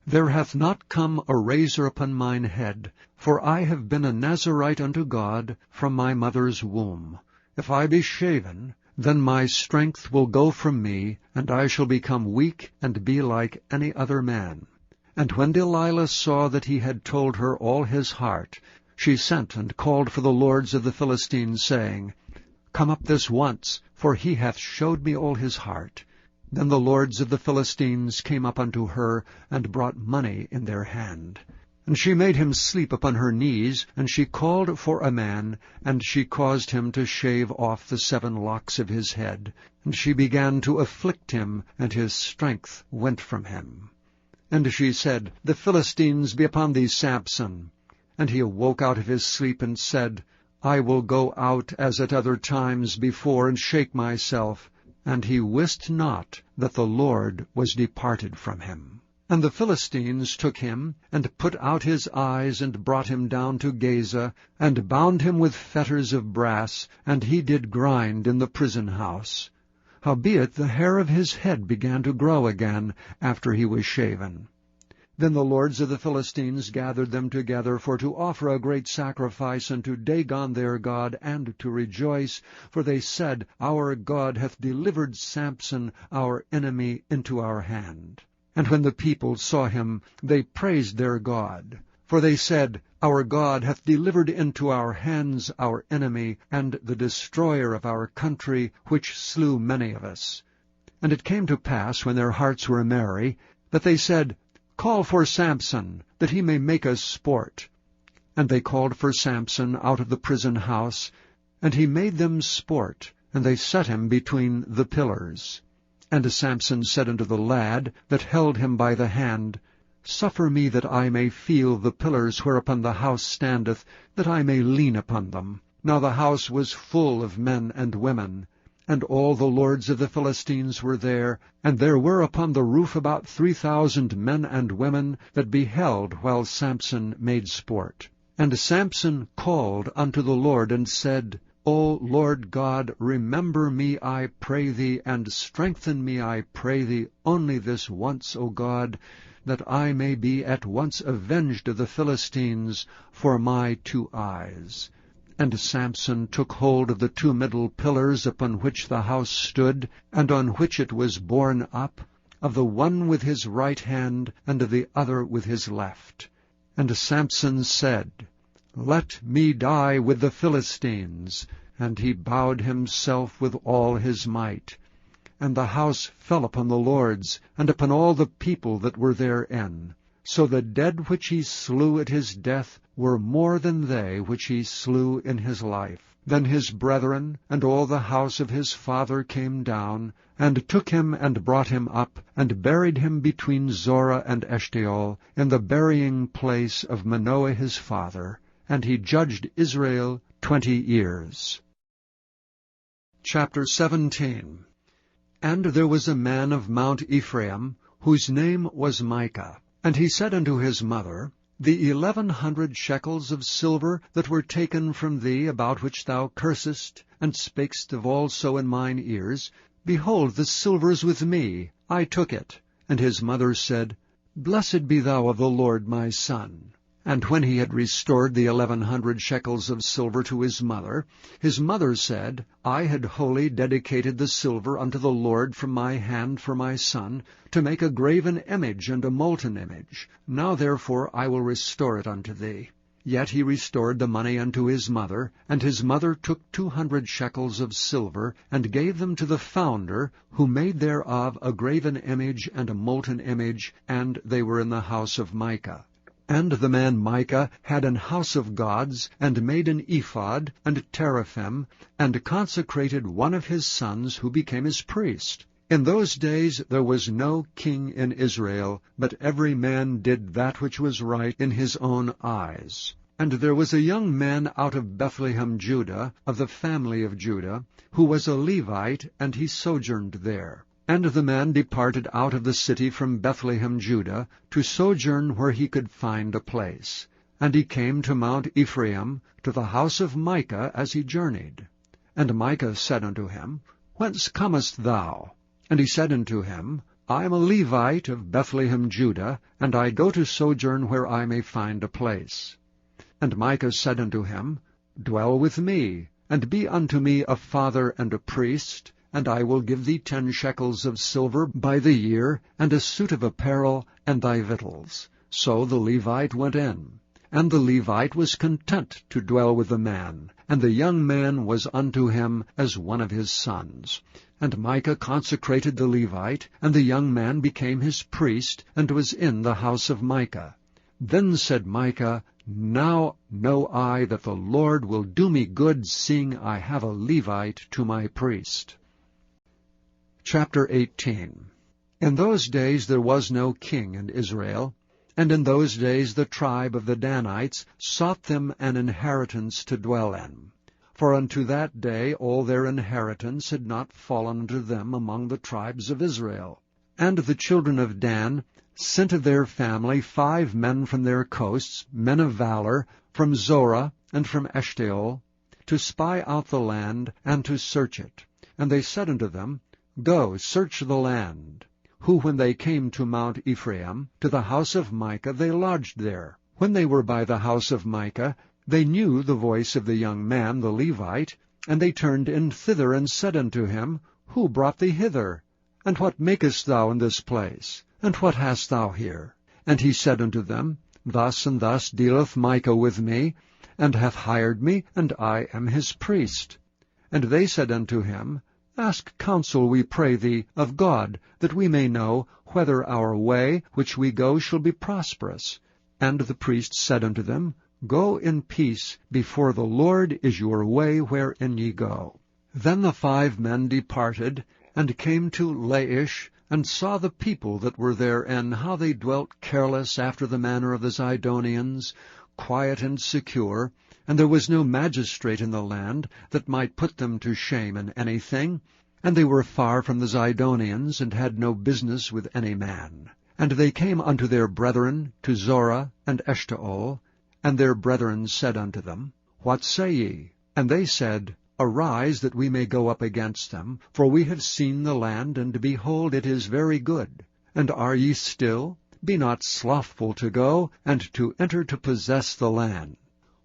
There hath not come a razor upon mine head, for I have been a Nazarite unto God from my mother's womb. If I be shaven, then my strength will go from me, and I shall become weak, and be like any other man. And when Delilah saw that he had told her all his heart, she sent and called for the lords of the Philistines, saying, Come up this once, for he hath showed me all his heart. Then the lords of the Philistines came up unto her, and brought money in their hand. And she made him sleep upon her knees, and she called for a man, and she caused him to shave off the 7 locks of his head. And she began to afflict him, and his strength went from him. And she said, The Philistines be upon thee, Samson. And he awoke out of his sleep, and said, I will go out as at other times before, and shake myself. And he wist not that the Lord was departed from him. And the Philistines took him, and put out his eyes, and brought him down to Gaza, and bound him with fetters of brass, and he did grind in the prison house. Howbeit the hair of his head began to grow again, after he was shaven. Then the lords of the Philistines gathered them together for to offer a great sacrifice unto Dagon their god, and to rejoice, for they said, Our God hath delivered Samson our enemy into our hand. And when the people saw him, they praised their God. For they said, Our God hath delivered into our hands our enemy, and the destroyer of our country, which slew many of us. And it came to pass, when their hearts were merry, that they said, Call for Samson, that he may make us sport. And they called for Samson out of the prison house, and he made them sport, and they set him between the pillars. And Samson said unto the lad that held him by the hand, Suffer me that I may feel the pillars whereupon the house standeth, that I may lean upon them. Now the house was full of men and women, and all the lords of the Philistines were there, and there were upon the roof about 3,000 men and women that beheld while Samson made sport. And Samson called unto the Lord, and said, O Lord God, remember me, I pray thee, and strengthen me, I pray thee, only this once, O God, that I may be at once avenged of the Philistines for my 2 eyes. And Samson took hold of the 2 middle pillars upon which the house stood, and on which it was borne up, of the one with his right hand, and of the other with his left. And Samson said, Let me die with the Philistines. And he bowed himself with all his might. And the house fell upon the lords, and upon all the people that were therein. So the dead which he slew at his death were more than they which he slew in his life. Then his brethren and all the house of his father came down, and took him and brought him up, and buried him between Zorah and Eshtaol, in the burying place of Manoah his father. And he judged Israel 20 years. Chapter 17. And there was a man of Mount Ephraim, whose name was Micah. And he said unto his mother, The 1,100 shekels of silver that were taken from thee, about which thou cursest, and spakest of also in mine ears, behold, the silver is with me, I took it. And his mother said, Blessed be thou of the Lord, my son. And when he had restored the 1,100 shekels of silver to his mother said, I had wholly dedicated the silver unto the Lord from my hand for my son, to make a graven image and a molten image. Now therefore I will restore it unto thee. Yet he restored the money unto his mother, and his mother took 200 shekels of silver, and gave them to the founder, who made thereof a graven image and a molten image, and they were in the house of Micah. And the man Micah had an house of gods, and made an ephod, and teraphim, and consecrated one of his sons, who became his priest. In those days there was no king in Israel, but every man did that which was right in his own eyes. And there was a young man out of Bethlehem, Judah, of the family of Judah, who was a Levite, and he sojourned there. And the man departed out of the city from Bethlehem, Judah, to sojourn where he could find a place. And he came to Mount Ephraim, to the house of Micah, as he journeyed. And Micah said unto him, Whence comest thou? And he said unto him, I am a Levite of Bethlehem, Judah, and I go to sojourn where I may find a place. And Micah said unto him, Dwell with me, and be unto me a father and a priest, and I will give thee 10 shekels of silver by the year, and a suit of apparel, and thy victuals. So the Levite went in. And the Levite was content to dwell with the man, and the young man was unto him as one of his sons. And Micah consecrated the Levite, and the young man became his priest, and was in the house of Micah. Then said Micah, Now know I that the Lord will do me good, seeing I have a Levite to my priest. Chapter 18. In those days there was no king in Israel, and in those days the tribe of the Danites sought them an inheritance to dwell in. For unto that day all their inheritance had not fallen unto them among the tribes of Israel. And the children of Dan sent of their family 5 men from their coasts, men of valor, from Zorah and from Eshtaol, to spy out the land and to search it. And they said unto them, Go, search the land. who when they came to Mount Ephraim, to the house of Micah, they lodged there. When they were by the house of Micah, they knew the voice of the young man the Levite, and they turned in thither, and said unto him, Who brought thee hither? And what makest thou in this place? And what hast thou here? And he said unto them, Thus and thus dealeth Micah with me, and hath hired me, and I am his priest. And they said unto him, Ask counsel, we pray thee, of God, that we may know whether our way which we go shall be prosperous. And the priest said unto them, Go in peace, before the Lord is your way wherein ye go. Then the 5 men departed, and came to Laish, and saw the people that were therein, how they dwelt careless after the manner of the Zidonians, quiet and secure, and there was no magistrate in the land that might put them to shame in anything, and they were far from the Zidonians, and had no business with any man. And they came unto their brethren, to Zorah and Eshtaol, and their brethren said unto them, What say ye? And they said, Arise, that we may go up against them, for we have seen the land, and behold, it is very good. And are ye still? Be not slothful to go, and to enter to possess the land.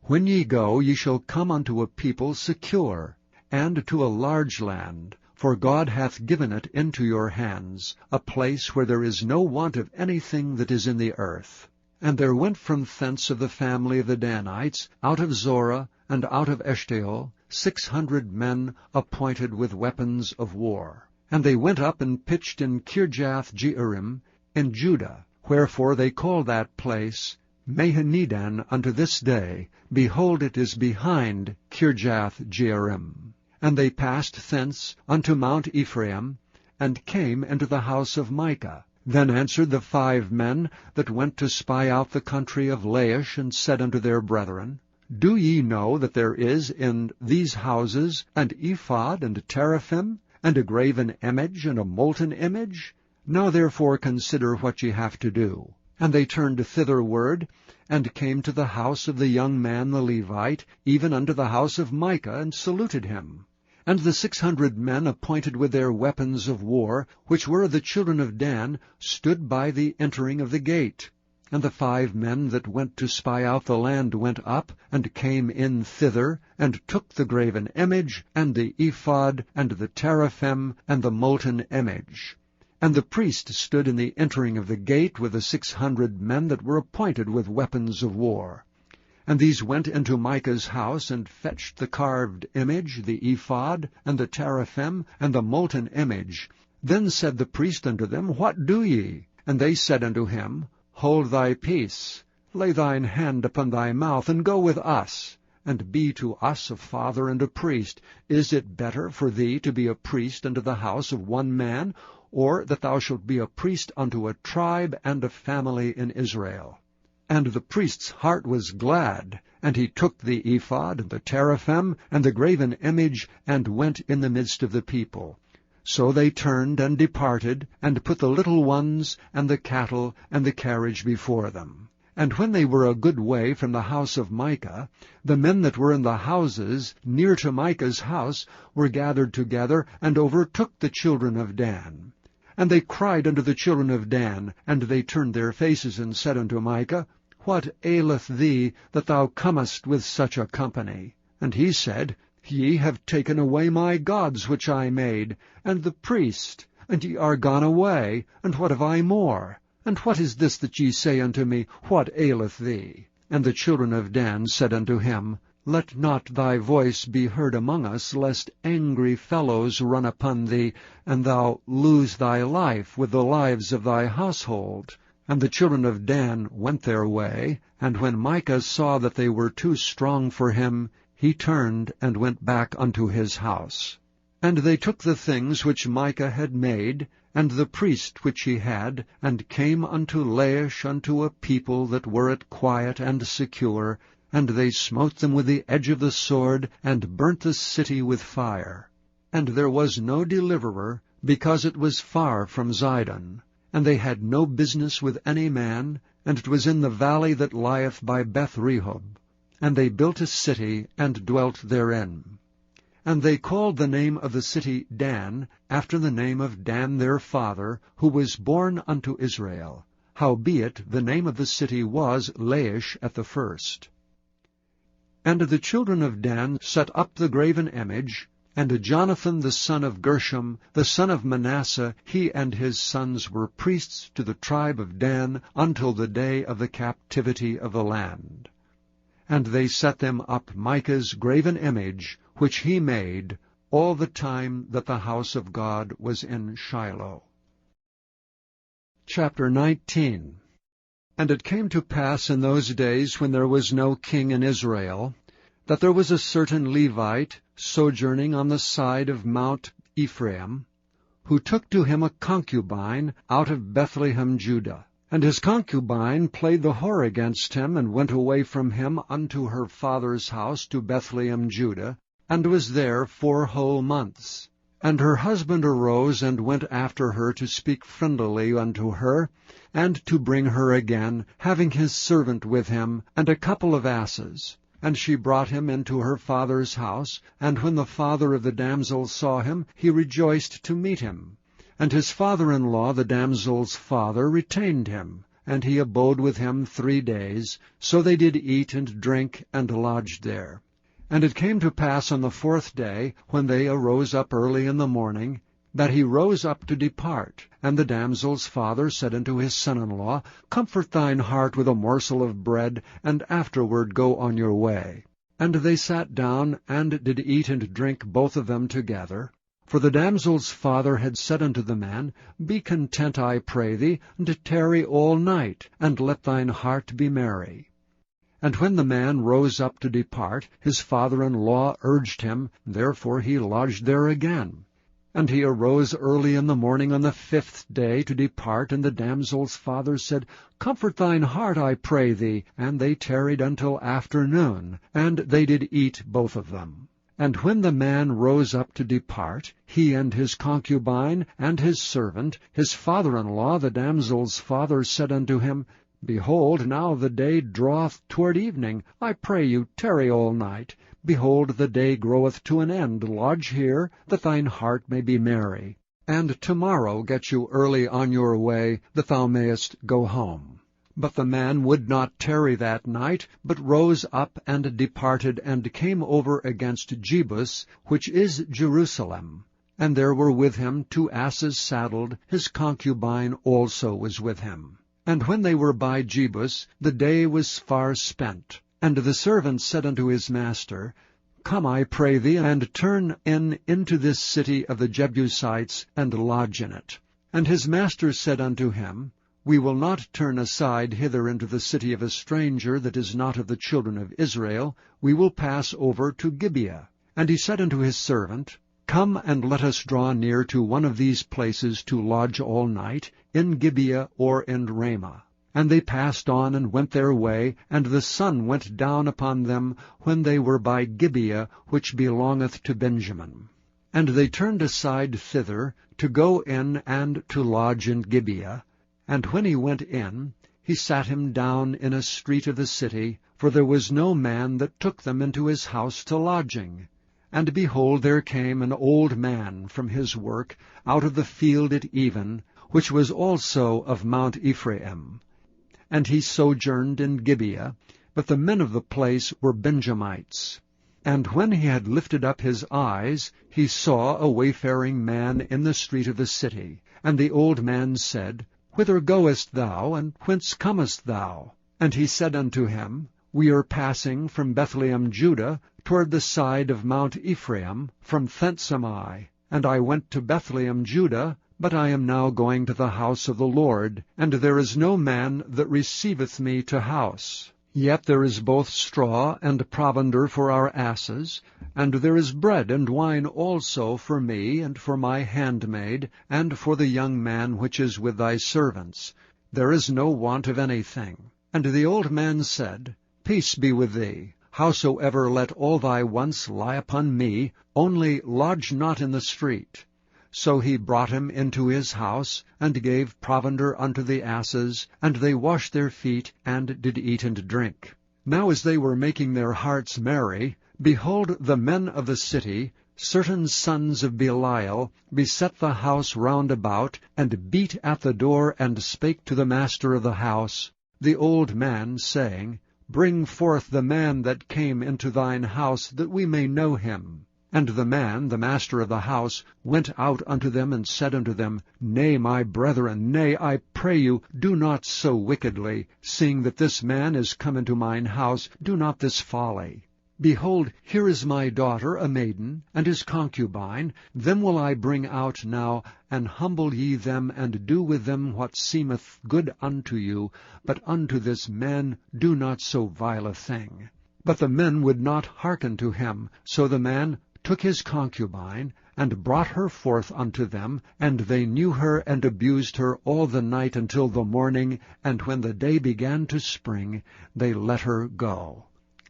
When ye go, ye shall come unto a people secure, and to a large land, for God hath given it into your hands, a place where there is no want of anything that is in the earth. And there went from thence of the family of the Danites, out of Zorah, and out of Eshtaol, 600 men appointed with weapons of war. And they went up and pitched in Kirjath-jearim in Judah, wherefore they call that place Mahanidan unto this day. Behold, it is behind Kirjath-jearim. And they passed thence unto Mount Ephraim, and came into the house of Micah. Then answered the 5 men that went to spy out the country of Laish, and said unto their brethren, Do ye know that there is in these houses an ephod, and teraphim, and a graven image, and a molten image? Now therefore consider what ye have to do. And they turned thitherward, and came to the house of the young man the Levite, even unto the house of Micah, and saluted him. And the 600 men appointed with their weapons of war, which were of the children of Dan, stood by the entering of the gate. And the 5 men that went to spy out the land went up, and came in thither, and took the graven image, and the ephod, and the teraphim, and the molten image. And the priest stood in the entering of the gate with the 600 men that were appointed with weapons of war. And these went into Micah's house, and fetched the carved image, the ephod, and the teraphim, and the molten image. Then said the priest unto them, What do ye? And they said unto him, Hold thy peace, lay thine hand upon thy mouth, and go with us, and be to us a father and a priest. Is it better for thee to be a priest unto the house of one man, or that thou shalt be a priest unto a tribe and a family in Israel? And the priest's heart was glad, and he took the ephod, and the teraphim, and the graven image, and went in the midst of the people. So they turned and departed, and put the little ones, and the cattle, and the carriage before them. And when they were a good way from the house of Micah, the men that were in the houses near to Micah's house were gathered together, and overtook the children of Dan. And they cried unto the children of Dan, and they turned their faces, and said unto Micah, What aileth thee, that thou comest with such a company? And he said, Ye have taken away my gods which I made, and the priest, and ye are gone away, and what have I more? And what is this that ye say unto me, What aileth thee? And the children of Dan said unto him, Let not thy voice be heard among us, lest angry fellows run upon thee, and thou lose thy life with the lives of thy household. And the children of Dan went their way, and when Micah saw that they were too strong for him, he turned and went back unto his house. And they took the things which Micah had made, and the priest which he had, and came unto Laish unto a people that were at quiet and secure, and they smote them with the edge of the sword, and burnt the city with fire. And there was no deliverer, because it was far from Zidon. And they had no business with any man, and it was in the valley that lieth by Beth-rehob. And they built a city, and dwelt therein. And they called the name of the city Dan, after the name of Dan their father, who was born unto Israel. Howbeit the name of the city was Laish at the first. And the children of Dan set up the graven image, and Jonathan the son of Gershom, the son of Manasseh, he and his sons were priests to the tribe of Dan until the day of the captivity of the land. And they set them up Micah's graven image, which he made, all the time that the house of God was in Shiloh. Chapter 19. And it came to pass in those days, when there was no king in Israel, that there was a certain Levite sojourning on the side of Mount Ephraim, who took to him a concubine out of Bethlehem, Judah. And his concubine played the whore against him, and went away from him unto her father's house to Bethlehem, Judah, and was there 4 whole months. And her husband arose, and went after her to speak friendlily unto her, and to bring her again, having his servant with him, and a couple of asses. And she brought him into her father's house, and when the father of the damsel saw him, he rejoiced to meet him. And his father-in-law, the damsel's father, retained him, and he abode with him 3 days. So they did eat and drink, and lodged there. And it came to pass on the 4th day, when they arose up early in the morning, that he rose up to depart. And the damsel's father said unto his son-in-law, Comfort thine heart with a morsel of bread, and afterward go on your way. And they sat down, and did eat and drink both of them together. For the damsel's father had said unto the man, Be content, I pray thee, and tarry all night, and let thine heart be merry. And when the man rose up to depart, his father-in-law urged him, therefore he lodged there again. And he arose early in the morning on the 5th day to depart, and the damsel's father said, Comfort thine heart, I pray thee. And they tarried until afternoon, and they did eat both of them. And when the man rose up to depart, he and his concubine and his servant, his father-in-law, the damsel's father, said unto him, Behold, now the day draweth toward evening. I pray you, tarry all night. Behold, the day groweth to an end. Lodge here, that thine heart may be merry. And tomorrow get you early on your way, that thou mayest go home. But the man would not tarry that night, but rose up and departed, and came over against Jebus, which is Jerusalem. And there were with him 2 asses saddled, his concubine also was with him. And when they were by Jebus, the day was far spent. And the servant said unto his master, Come, I pray thee, and turn into this city of the Jebusites, and lodge in it. And his master said unto him, We will not turn aside hither into the city of a stranger that is not of the children of Israel. We will pass over to Gibeah. And he said unto his servant, Come, and let us draw near to one of these places to lodge all night, in Gibeah or in Ramah. And they passed on and went their way, and the sun went down upon them when they were by Gibeah, which belongeth to Benjamin. And they turned aside thither, to go in and to lodge in Gibeah. And when he went in, he sat him down in a street of the city, for there was no man that took them into his house to lodging. And behold, there came an old man from his work out of the field at even, which was also of Mount Ephraim. And he sojourned in Gibeah, but the men of the place were Benjamites. And when he had lifted up his eyes, he saw a wayfaring man in the street of the city. And the old man said, Whither goest thou, and whence comest thou? And he said unto him, We are passing from Bethlehem, Judah, toward the side of Mount Ephraim. From thence am I. And I went to Bethlehem, Judah, but I am now going to the house of the Lord, and there is no man that receiveth me to house. Yet there is both straw and provender for our asses, and there is bread and wine also for me, and for my handmaid, and for the young man which is with thy servants. There is no want of anything. And the old man said, Peace be with thee. Howsoever let all thy wants lie upon me, only lodge not in the street. So he brought him into his house, and gave provender unto the asses, and they washed their feet, and did eat and drink. Now as they were making their hearts merry, behold, the men of the city certain sons of Belial beset the house round about, and beat at the door, and spake to the master of the house, the old man, saying, Bring forth the man that came into thine house, that we may know him. And the man, the master of the house, went out unto them, and said unto them, Nay, my brethren, nay, I pray you, do not so wickedly. Seeing that this man is come into mine house, do not this folly. Behold, here is my daughter, a maiden, and his concubine. Them will I bring out now, and humble ye them, and do with them what seemeth good unto you. But unto this man do not so vile a thing. But the men would not hearken to him. So the man took his concubine, and brought her forth unto them, and they knew her, and abused her all the night until the morning, and when the day began to spring, they let her go.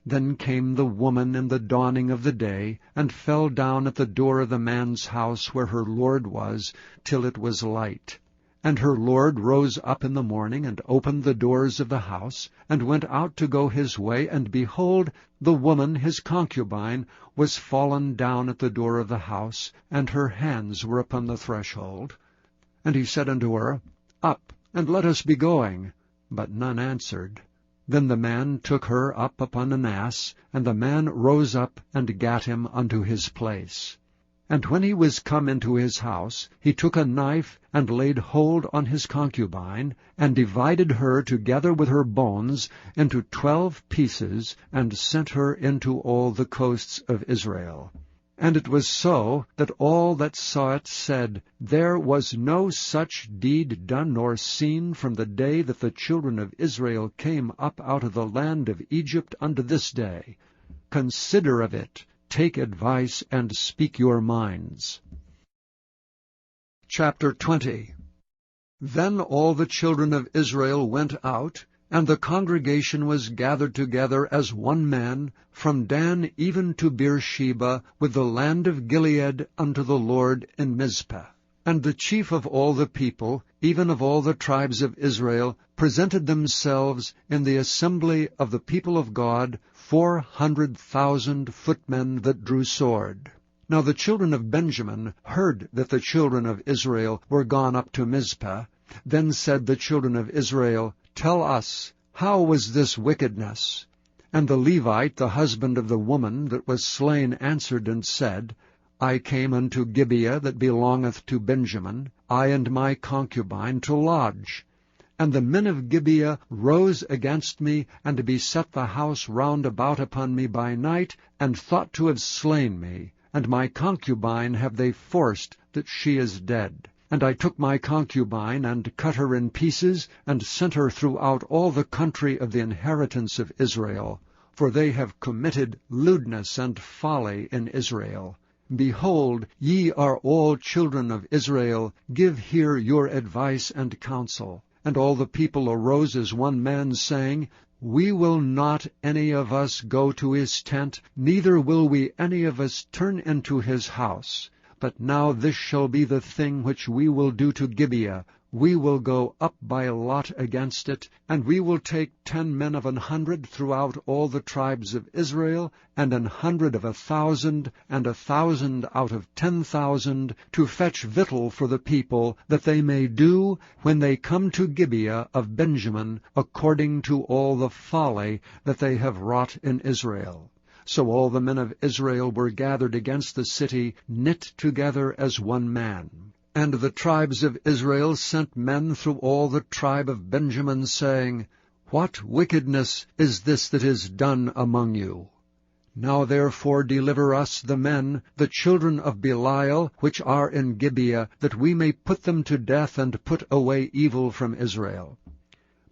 Then came the woman in the dawning of the day, and fell down at the door of the man's house where her lord was, till it was light. And her lord rose up in the morning, and opened the doors of the house, and went out to go his way, and behold, the woman his concubine was fallen down at the door of the house, and her hands were upon the threshold. And he said unto her, Up, and let us be going. But none answered. Then the man took her up upon an ass, and the man rose up, and gat him unto his place. And when he was come into his house, he took a knife, and laid hold on his concubine, and divided her together with her bones into 12 pieces, and sent her into all the coasts of Israel. And it was so, that all that saw it said, There was no such deed done nor seen from the day that the children of Israel came up out of the land of Egypt unto this day. Consider of it, take advice, and speak your minds. Chapter 20. Then all the children of Israel went out, and the congregation was gathered together as one man, from Dan even to Beersheba, with the land of Gilead, unto the Lord in Mizpah. And the chief of all the people, even of all the tribes of Israel, presented themselves in the assembly of the people of God, 400,000 footmen that drew sword. Now the children of Benjamin heard that the children of Israel were gone up to Mizpah. Then said the children of Israel, Tell us, how was this wickedness? And the Levite, the husband of the woman that was slain, answered and said, I came unto Gibeah that belongeth to Benjamin, I and my concubine, to lodge. And the men of Gibeah rose against me, and beset the house round about upon me by night, and thought to have slain me. And my concubine have they forced, that she is dead. And I took my concubine, and cut her in pieces, and sent her throughout all the country of the inheritance of Israel. For they have committed lewdness and folly in Israel. Behold, ye are all children of Israel, give here your advice and counsel. And all the people arose as one man, saying, We will not any of us go to his tent, neither will we any of us turn into his house. But now this shall be the thing which we will do to Gibeah. We will go up by lot against it, and we will take 10 men of 100 throughout all the tribes of Israel, and 100 of 1,000, and 1,000 out of 10,000, to fetch victual for the people, that they may do, when they come to Gibeah of Benjamin, according to all the folly that they have wrought in Israel. So all the men of Israel were gathered against the city, knit together as one man. And the tribes of Israel sent men through all the tribe of Benjamin, saying, What wickedness is this that is done among you? Now therefore deliver us the men, the children of Belial, which are in Gibeah, that we may put them to death, and put away evil from Israel.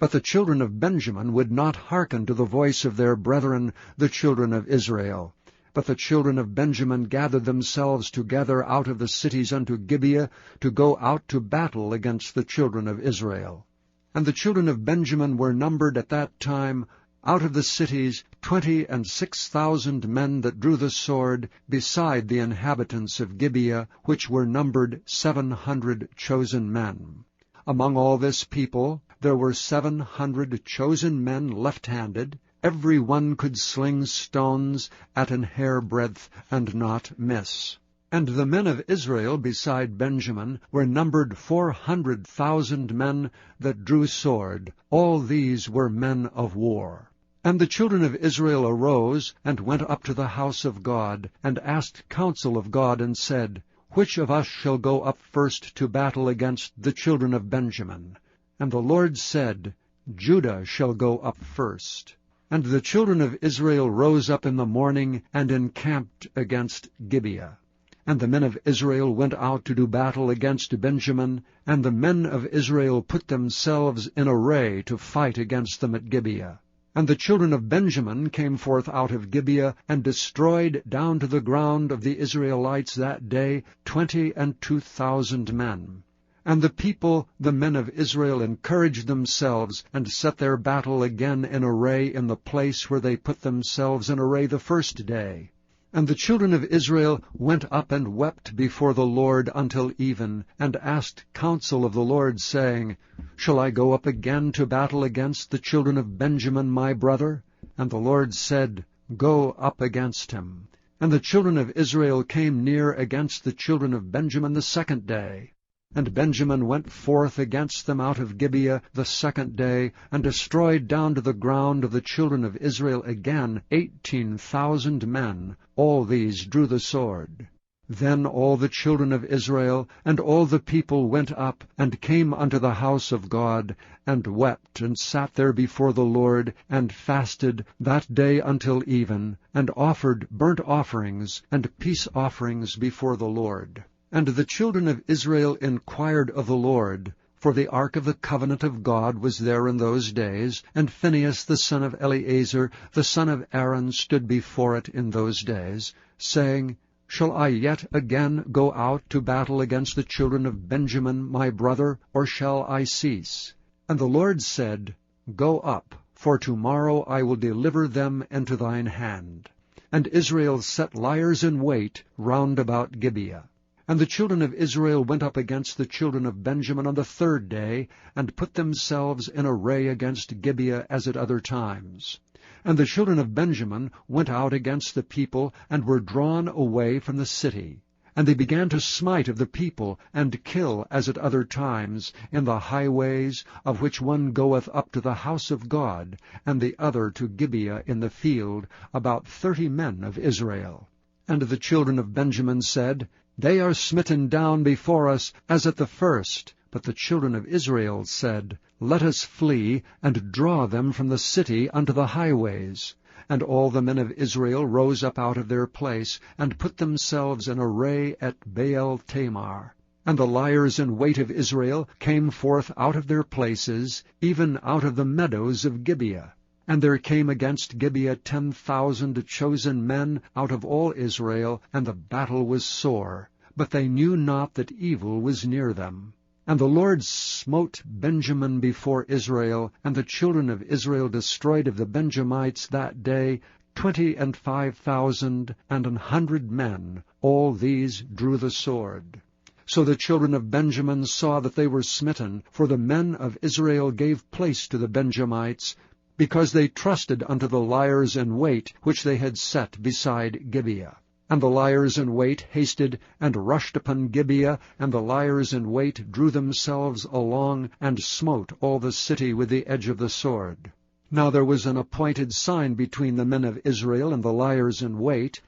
But the children of Benjamin would not hearken to the voice of their brethren, the children of Israel. But the children of Benjamin gathered themselves together out of the cities unto Gibeah, to go out to battle against the children of Israel. And the children of Benjamin were numbered at that time, out of the cities, 26,000 men that drew the sword, beside the inhabitants of Gibeah, which were numbered 700 chosen men. Among all this people there were 700 chosen men left-handed. Every one could sling stones at an hair breadth, and not miss. And the men of Israel beside Benjamin were numbered 400,000 men that drew sword. All these were men of war. And the children of Israel arose, and went up to the house of God, and asked counsel of God, and said, Which of us shall go up first to battle against the children of Benjamin? And the Lord said, Judah shall go up first. And the children of Israel rose up in the morning, and encamped against Gibeah. And the men of Israel went out to do battle against Benjamin, and the men of Israel put themselves in array to fight against them at Gibeah. And the children of Benjamin came forth out of Gibeah, and destroyed down to the ground of the Israelites that day 22,000 men. And the people, the men of Israel, encouraged themselves, and set their battle again in array in the place where they put themselves in array the first day. And the children of Israel went up and wept before the Lord until even, and asked counsel of the Lord, saying, Shall I go up again to battle against the children of Benjamin my brother? And the Lord said, Go up against him. And the children of Israel came near against the children of Benjamin the second day. And Benjamin went forth against them out of Gibeah the second day, and destroyed down to the ground of the children of Israel again 18,000 men. All these drew the sword. Then all the children of Israel and all the people went up, and came unto the house of God, and wept, and sat there before the Lord, and fasted that day until even, and offered burnt offerings and peace offerings before the Lord. And the children of Israel inquired of the Lord, for the ark of the covenant of God was there in those days, and Phinehas the son of Eleazar, the son of Aaron, stood before it in those days, saying, Shall I yet again go out to battle against the children of Benjamin my brother, or shall I cease? And the Lord said, Go up, for tomorrow I will deliver them into thine hand. And Israel set liers in wait round about Gibeah. And the children of Israel went up against the children of Benjamin on the third day, and put themselves in array against Gibeah as at other times. And the children of Benjamin went out against the people, and were drawn away from the city. And they began to smite of the people, and kill as at other times, in the highways, of which one goeth up to the house of God, and the other to Gibeah in the field, about 30 men of Israel. And the children of Benjamin said, They are smitten down before us as at the first. But the children of Israel said, Let us flee, and draw them from the city unto the highways. And all the men of Israel rose up out of their place, and put themselves in array at Baal Tamar. And the liers in wait of Israel came forth out of their places, even out of the meadows of Gibeah. And there came against Gibeah 10,000 chosen men out of all Israel, and the battle was sore. But they knew not that evil was near them. And the Lord smote Benjamin before Israel, and the children of Israel destroyed of the Benjamites that day 25,000 and 100 men. All these drew the sword. So the children of Benjamin saw that they were smitten, for the men of Israel gave place to the Benjamites, because they trusted unto the liers in wait which they had set beside Gibeah. And the liers in wait hasted and rushed upon Gibeah, and the liers in wait drew themselves along, and smote all the city with the edge of the sword. Now there was an appointed sign between the men of Israel and the liers in wait,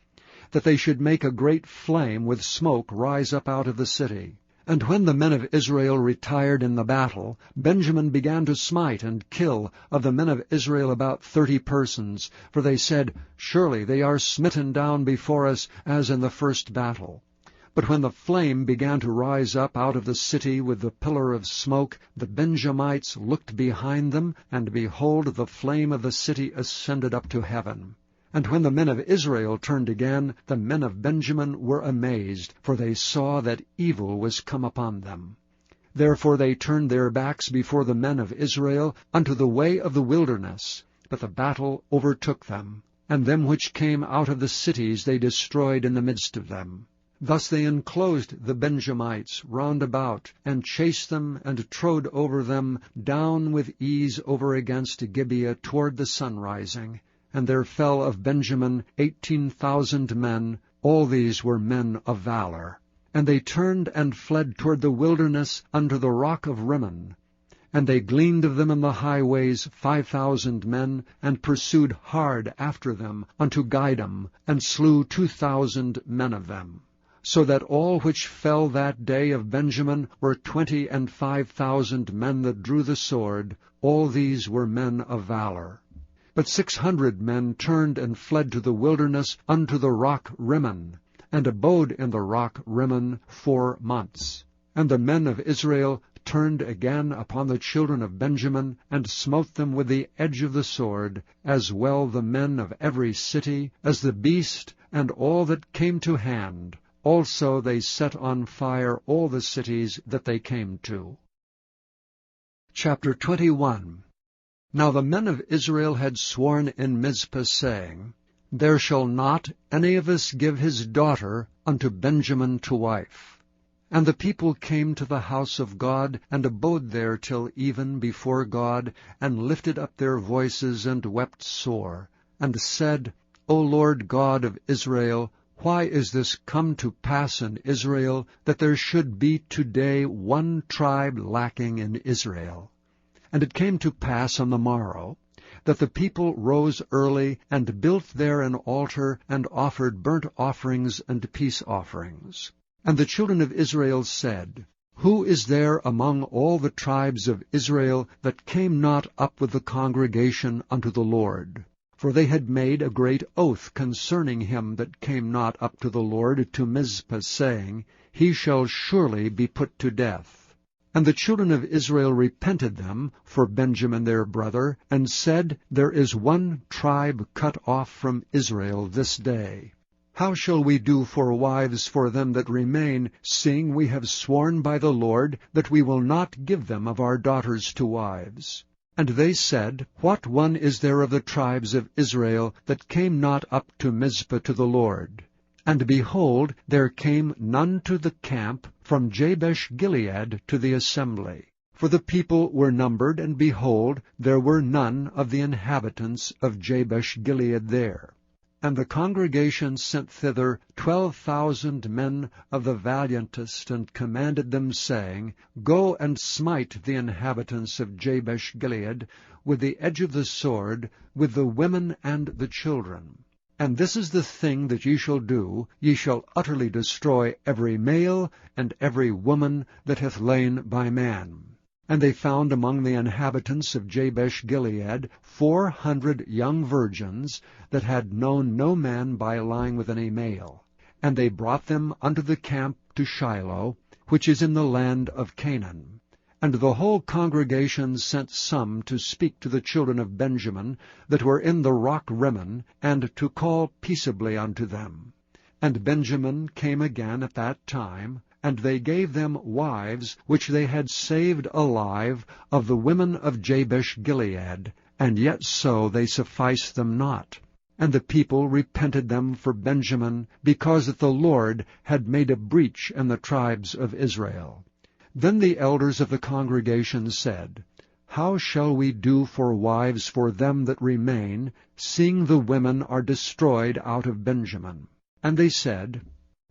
that they should make a great flame with smoke rise up out of the city. And when the men of Israel retired in the battle, Benjamin began to smite and kill of the men of Israel about 30 persons, for they said, Surely they are smitten down before us as in the first battle. But when the flame began to rise up out of the city with the pillar of smoke, the Benjamites looked behind them, and behold, the flame of the city ascended up to heaven. And when the men of Israel turned again, the men of Benjamin were amazed, for they saw that evil was come upon them. Therefore they turned their backs before the men of Israel unto the way of the wilderness. But the battle overtook them, and them which came out of the cities they destroyed in the midst of them. Thus they enclosed the Benjamites round about, and chased them, and trode over them down with ease over against Gibeah toward the sunrising. And there fell of Benjamin 18,000 men, All these were men of valor. And they turned and fled toward the wilderness unto the rock of Rimmon. And they gleaned of them in the highways 5,000 men, and pursued hard after them unto Gidom, and slew 2,000 men of them. So that all which fell that day of Benjamin were 25,000 men that drew the sword. All these were men of valor. But 600 men turned and fled to the wilderness unto the rock Rimmon, and abode in the rock Rimmon 4 months. And the men of Israel turned again upon the children of Benjamin, and smote them with the edge of the sword, as well the men of every city, as the beast, and all that came to hand. Also they set on fire all the cities that they came to. Chapter 21. Now the men of Israel had sworn in Mizpah, saying, There shall not any of us give his daughter unto Benjamin to wife. And the people came to the house of God, and abode there till even before God, and lifted up their voices, and wept sore, and said, O Lord God of Israel, why is this come to pass in Israel, that there should be today one tribe lacking in Israel? And it came to pass on the morrow, that the people rose early, and built there an altar, and offered burnt offerings and peace offerings. And the children of Israel said, Who is there among all the tribes of Israel that came not up with the congregation unto the Lord? For they had made a great oath concerning him that came not up to the Lord to Mizpah, saying, He shall surely be put to death. And the children of Israel repented them for Benjamin their brother, and said, There is one tribe cut off from Israel this day. How shall we do for wives for them that remain, seeing we have sworn by the Lord that we will not give them of our daughters to wives? And they said, What one is there of the tribes of Israel that came not up to Mizpah to the Lord? And behold, there came none to the camp from Jabesh-Gilead to the assembly. For the people were numbered, and behold, there were none of the inhabitants of Jabesh-Gilead there. And the congregation sent thither 12,000 men of the valiantest, and commanded them, saying, Go and smite the inhabitants of Jabesh-Gilead with the edge of the sword, with the women and the children. And this is the thing that ye shall do, ye shall utterly destroy every male and every woman that hath lain by man. And they found among the inhabitants of Jabesh-Gilead 400 young virgins that had known no man by lying with any male. And they brought them unto the camp to Shiloh, which is in the land of Canaan. And the whole congregation sent some to speak to the children of Benjamin that were in the rock Rimmon, and to call peaceably unto them. And Benjamin came again at that time, and they gave them wives which they had saved alive of the women of Jabesh-Gilead, and yet so they sufficed them not. And the people repented them for Benjamin, because that the Lord had made a breach in the tribes of Israel. Then the elders of the congregation said, How shall we do for wives for them that remain, seeing the women are destroyed out of Benjamin? And they said,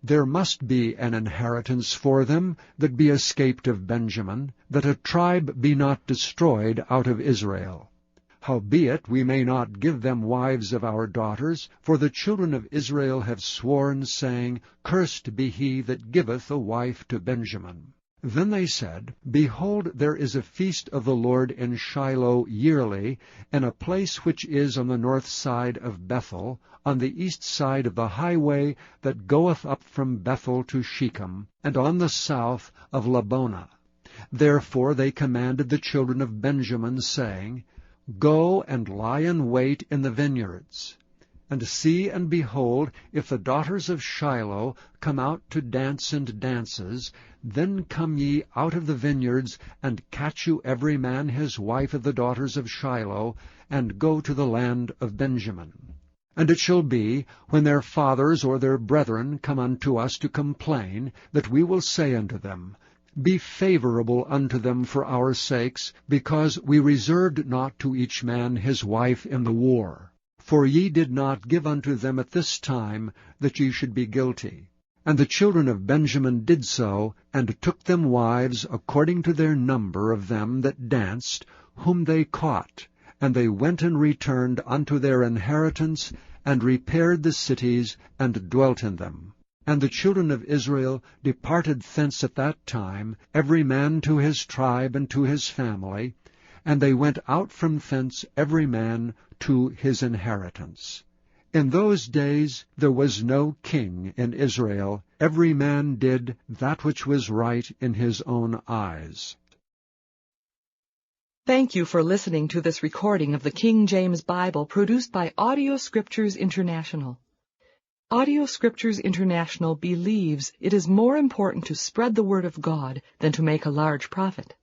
There must be an inheritance for them that be escaped of Benjamin, that a tribe be not destroyed out of Israel. Howbeit we may not give them wives of our daughters, for the children of Israel have sworn, saying, Cursed be he that giveth a wife to Benjamin. Then they said, Behold, there is a feast of the Lord in Shiloh yearly, in a place which is on the north side of Bethel, on the east side of the highway that goeth up from Bethel to Shechem, and on the south of Labonah. Therefore they commanded the children of Benjamin, saying, Go and lie in wait in the vineyards. And see and behold, if the daughters of Shiloh come out to dance and dances, then come ye out of the vineyards, and catch you every man his wife of the daughters of Shiloh, and go to the land of Benjamin. And it shall be, when their fathers or their brethren come unto us to complain, that we will say unto them, Be favorable unto them for our sakes, because we reserved not to each man his wife in the war. For ye did not give unto them at this time, that ye should be guilty. And the children of Benjamin did so, and took them wives according to their number of them that danced, whom they caught. And they went and returned unto their inheritance, and repaired the cities, and dwelt in them. And the children of Israel departed thence at that time, every man to his tribe and to his family, and they went out from thence every man to his inheritance. In those days there was no king in Israel. Every man did that which was right in his own eyes. Thank you for listening to this recording of the King James Bible produced by Audio Scriptures International. Audio Scriptures International believes it is more important to spread the Word of God than to make a large profit.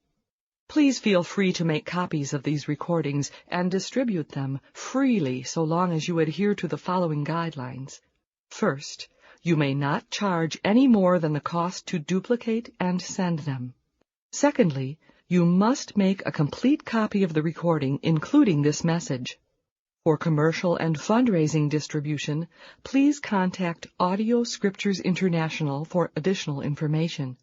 Please feel free to make copies of these recordings and distribute them freely so long as you adhere to the following guidelines. First, you may not charge any more than the cost to duplicate and send them. Secondly, you must make a complete copy of the recording, including this message. For commercial and fundraising distribution, please contact Audio Scriptures International for additional information.